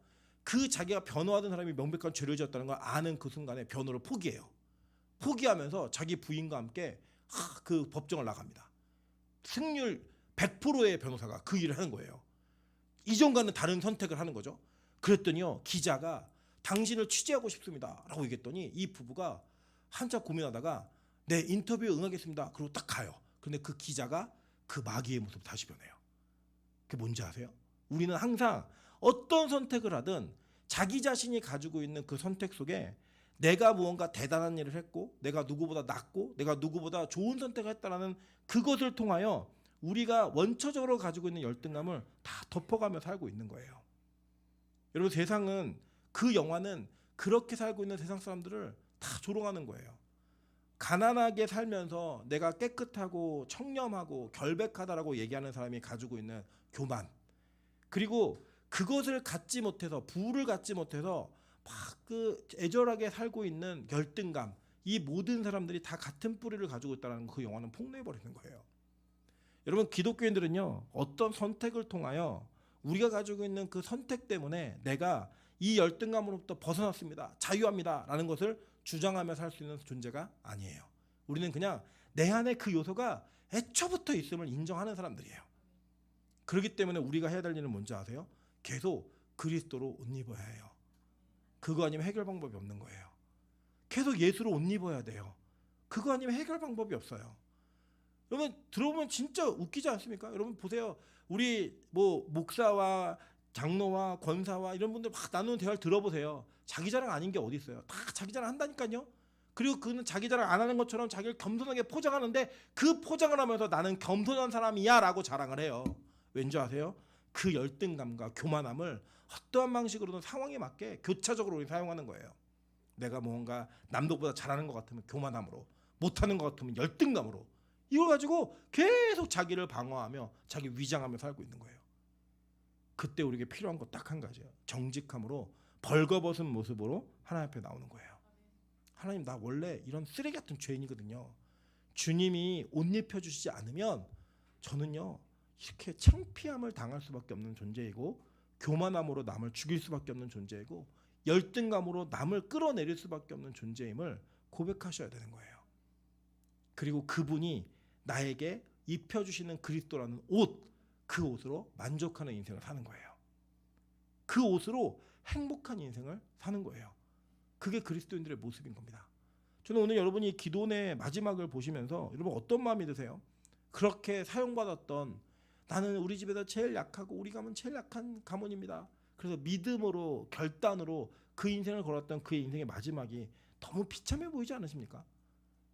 그 자기가 변호하던 사람이 명백한 죄를 지었다는 걸 아는 그 순간에 변호를 포기해요. 포기하면서 자기 부인과 함께 그 법정을 나갑니다. 승률 100%의 변호사가 그 일을 하는 거예요. 이전과는 다른 선택을 하는 거죠. 그랬더니요, 기자가 당신을 취재하고 싶습니다 라고 얘기했더니 이 부부가 한참 고민하다가 네, 인터뷰에 응하겠습니다 그리고 딱 가요. 근데 그 기자가 그 마귀의 모습 다시 변해요. 그게 뭔지 아세요? 우리는 항상 어떤 선택을 하든 자기 자신이 가지고 있는 그 선택 속에 내가 무언가 대단한 일을 했고, 내가 누구보다 낫고, 내가 누구보다 좋은 선택을 했다는 그것을 통하여 우리가 원초적으로 가지고 있는 열등감을 다 덮어가며 살고 있는 거예요. 여러분, 세상은, 그 영화는 그렇게 살고 있는 세상 사람들을 다 조롱하는 거예요. 가난하게 살면서 내가 깨끗하고 청렴하고 결백하다라고 얘기하는 사람이 가지고 있는 교만, 그리고 그것을 갖지 못해서, 부를 갖지 못해서 막 그 애절하게 살고 있는 열등감, 이 모든 사람들이 다 같은 뿌리를 가지고 있다는 그 영화는 폭로해버리는 거예요. 여러분, 기독교인들은요, 어떤 선택을 통하여 우리가 가지고 있는 그 선택 때문에 내가 이 열등감으로부터 벗어났습니다, 자유합니다 라는 것을 주장하며 살 수 있는 존재가 아니에요. 우리는 그냥 내 안에 그 요소가 애초부터 있음을 인정하는 사람들이에요. 그렇기 때문에 우리가 해야 될 일은 뭔지 아세요? 계속 그리스도로 옷 입어야 해요. 그거 아니면 해결 방법이 없는 거예요. 계속 예수로 옷 입어야 돼요. 그거 아니면 해결 방법이 없어요. 여러분, 들어보면 진짜 웃기지 않습니까? 여러분 보세요. 우리 뭐 목사와 장로와 권사와 이런 분들 막 나누는 대화를 들어보세요. 자기 자랑 아닌 게 어디 있어요? 다 자기 자랑 한다니까요. 그리고 그는 자기 자랑 안 하는 것처럼 자기를 겸손하게 포장하는데 그 포장을 하면서 나는 겸손한 사람이야 라고 자랑을 해요. 왠지 아세요? 그 열등감과 교만함을 어떠한 방식으로든 상황에 맞게 교차적으로 사용하는 거예요. 내가 뭔가 남들보다 잘하는 것 같으면 교만함으로, 못하는 것 같으면 열등감으로, 이걸 가지고 계속 자기를 방어하며 자기 위장하며 살고 있는 거예요. 그때 우리에게 필요한 거 딱 한 가지예요. 정직함으로 벌거벗은 모습으로 하나님 앞에 나오는 거예요. 하나님, 나 원래 이런 쓰레기 같은 죄인이거든요. 주님이 옷 입혀주시지 않으면 저는요 이렇게 창피함을 당할 수밖에 없는 존재이고, 교만함으로 남을 죽일 수밖에 없는 존재이고, 열등감으로 남을 끌어내릴 수밖에 없는 존재임을 고백하셔야 되는 거예요. 그리고 그분이 나에게 입혀주시는 그리스도라는 옷, 그 옷으로 만족하는 인생을 사는 거예요. 그 옷으로 행복한 인생을 사는 거예요. 그게 그리스도인들의 모습인 겁니다. 저는 오늘 여러분이 기도원의 마지막을 보시면서 여러분 어떤 마음이 드세요? 그렇게 사용받았던, 나는 우리 집에서 제일 약하고 우리 가문 제일 약한 가문입니다, 그래서 믿음으로 결단으로 그 인생을 걸었던 그의 인생의 마지막이 너무 비참해 보이지 않으십니까?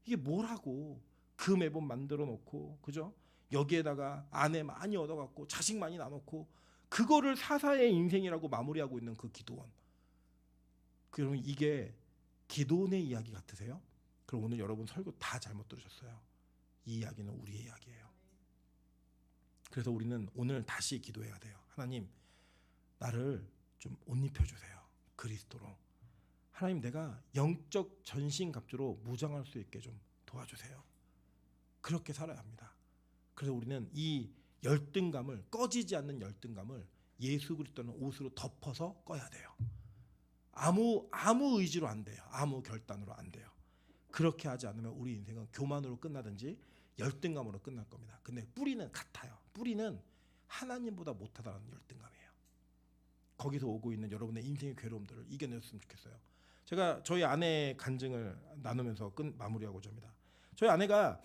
이게 뭐라고 금앨범 만들어 놓고, 그죠? 여기에다가 아내 많이 얻어갖고 자식 많이 낳아놓고 그거를 사사의 인생이라고 마무리하고 있는 그 기도원. 그러면 이게 기도원의 이야기 같으세요? 그럼 오늘 여러분 설교 다 잘못 들으셨어요. 이 이야기는 우리의 이야기예요. 그래서 우리는 오늘 다시 기도해야 돼요. 하나님, 나를 좀 옷 입혀주세요. 그리스도로. 하나님, 내가 영적 전신갑주로 무장할 수 있게 좀 도와주세요. 그렇게 살아야 합니다. 그래서 우리는 이 열등감을, 꺼지지 않는 열등감을 예수 그리스도는 옷으로 덮어서 꺼야 돼요. 아무 의지로 안 돼요. 아무 결단으로 안 돼요. 그렇게 하지 않으면 우리 인생은 교만으로 끝나든지 열등감으로 끝날 겁니다. 근데 뿌리는 같아요. 뿌리는 하나님보다 못하다는 열등감이에요. 거기서 오고 있는 여러분의 인생의 괴로움들을 이겨냈으면 좋겠어요. 제가 저희 아내의 간증을 나누면서 마무리하고자 합니다. 저희 아내가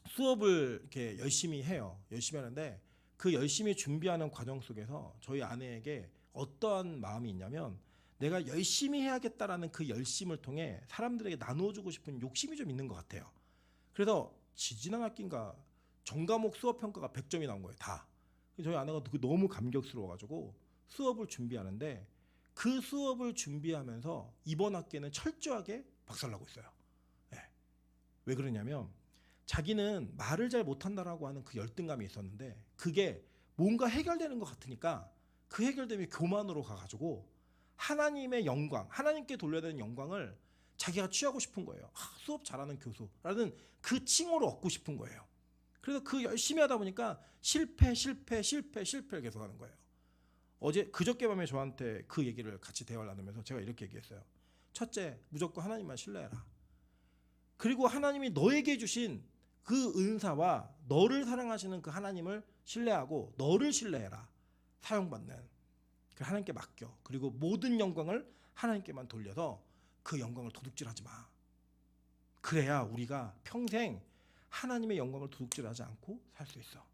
수업을 이렇게 열심히 해요. 열심히 하는데 그 열심히 준비하는 과정 속에서 저희 아내에게 어떠한 마음이 있냐면, 내가 열심히 해야겠다라는 그 열심을 통해 사람들에게 나눠주고 싶은 욕심이 좀 있는 것 같아요. 그래서 지난 학기인가 전과목 수업 평가가 100점이 나온 거예요. 다. 저희 아내가 너무 감격스러워가지고 수업을 준비하는데, 그 수업을 준비하면서 이번 학기에는 철저하게 박살나고 있어요. 네. 왜 그러냐면 자기는 말을 잘 못한다라고 하는 그 열등감이 있었는데, 그게 뭔가 해결되는 것 같으니까 그 해결됨이 교만으로 가가지고 하나님의 영광, 하나님께 돌려야 되는 영광을 자기가 취하고 싶은 거예요. 수업 잘하는 교수라는 그 칭호를 얻고 싶은 거예요. 그래서 그 열심히 하다 보니까 실패 계속 하는 거예요. 그저께 밤에 저한테 그 얘기를 같이 대화를 나누면서 제가 이렇게 얘기했어요. 첫째, 무조건 하나님만 신뢰해라. 그리고 하나님이 너에게 주신 그 은사와 너를 사랑하시는 그 하나님을 신뢰하고 너를 신뢰해라. 사용받는 그 하나님께 맡겨. 그리고 모든 영광을 하나님께만 돌려서 그 영광을 도둑질하지 마. 그래야 우리가 평생 하나님의 영광을 도둑질하지 않고 살 수 있어.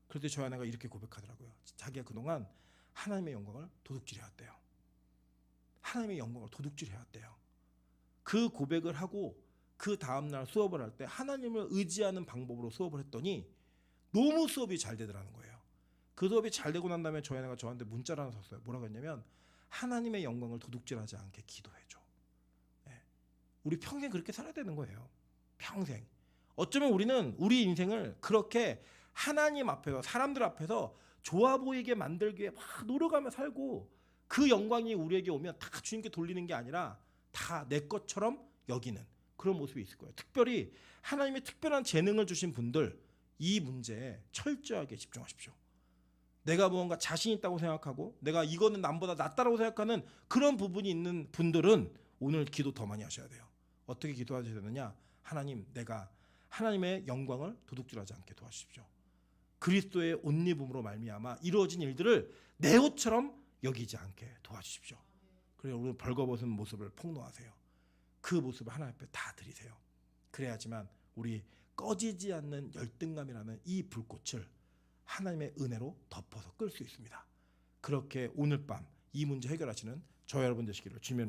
그래서 저희 아내가 이렇게 고백하더라고요. 자기가 그동안 하나님의 영광을 도둑질해왔대요. 하나님의 영광을 도둑질해왔대요. 그 고백을 하고 그 다음날 수업을 할 때 하나님을 의지하는 방법으로 수업을 했더니 너무 수업이 잘 되더라는 거예요. 그 수업이 잘 되고 난 다음에 저희 아내가 저한테 문자를 하나 썼어요. 뭐라고 했냐면 하나님의 영광을 도둑질하지 않게 기도해줘. 우리 평생 그렇게 살아야 되는 거예요. 평생. 어쩌면 우리는 우리 인생을 그렇게 하나님 앞에서 사람들 앞에서 좋아 보이게 만들기 위해 막 노력하며 살고 그 영광이 우리에게 오면 다 주님께 돌리는 게 아니라 다 내 것처럼 여기는 그런 모습이 있을 거예요. 특별히 하나님의 특별한 재능을 주신 분들 이 문제에 철저하게 집중하십시오. 내가 무언가 자신 있다고 생각하고 내가 이거는 남보다 낫다라고 생각하는 그런 부분이 있는 분들은 오늘 기도 더 많이 하셔야 돼요. 어떻게 기도하셔야 되느냐? 하나님, 내가 하나님의 영광을 도둑질하지 않게 도와주십시오. 그리스도의 옷 입음으로 말미암아 이루어진 일들을 내 옷처럼 여기지 않게 도와주십시오. 그래서 오늘 벌거벗은 모습을 폭로하세요. 그 모습을 하나님 앞에 다 드리세요. 그래야지만 우리 꺼지지 않는 열등감이라는 이 불꽃을 하나님의 은혜로 덮어서 끌 수 있습니다. 그렇게 오늘 밤 이 문제 해결하시는 저 여러분 되시기를 주님의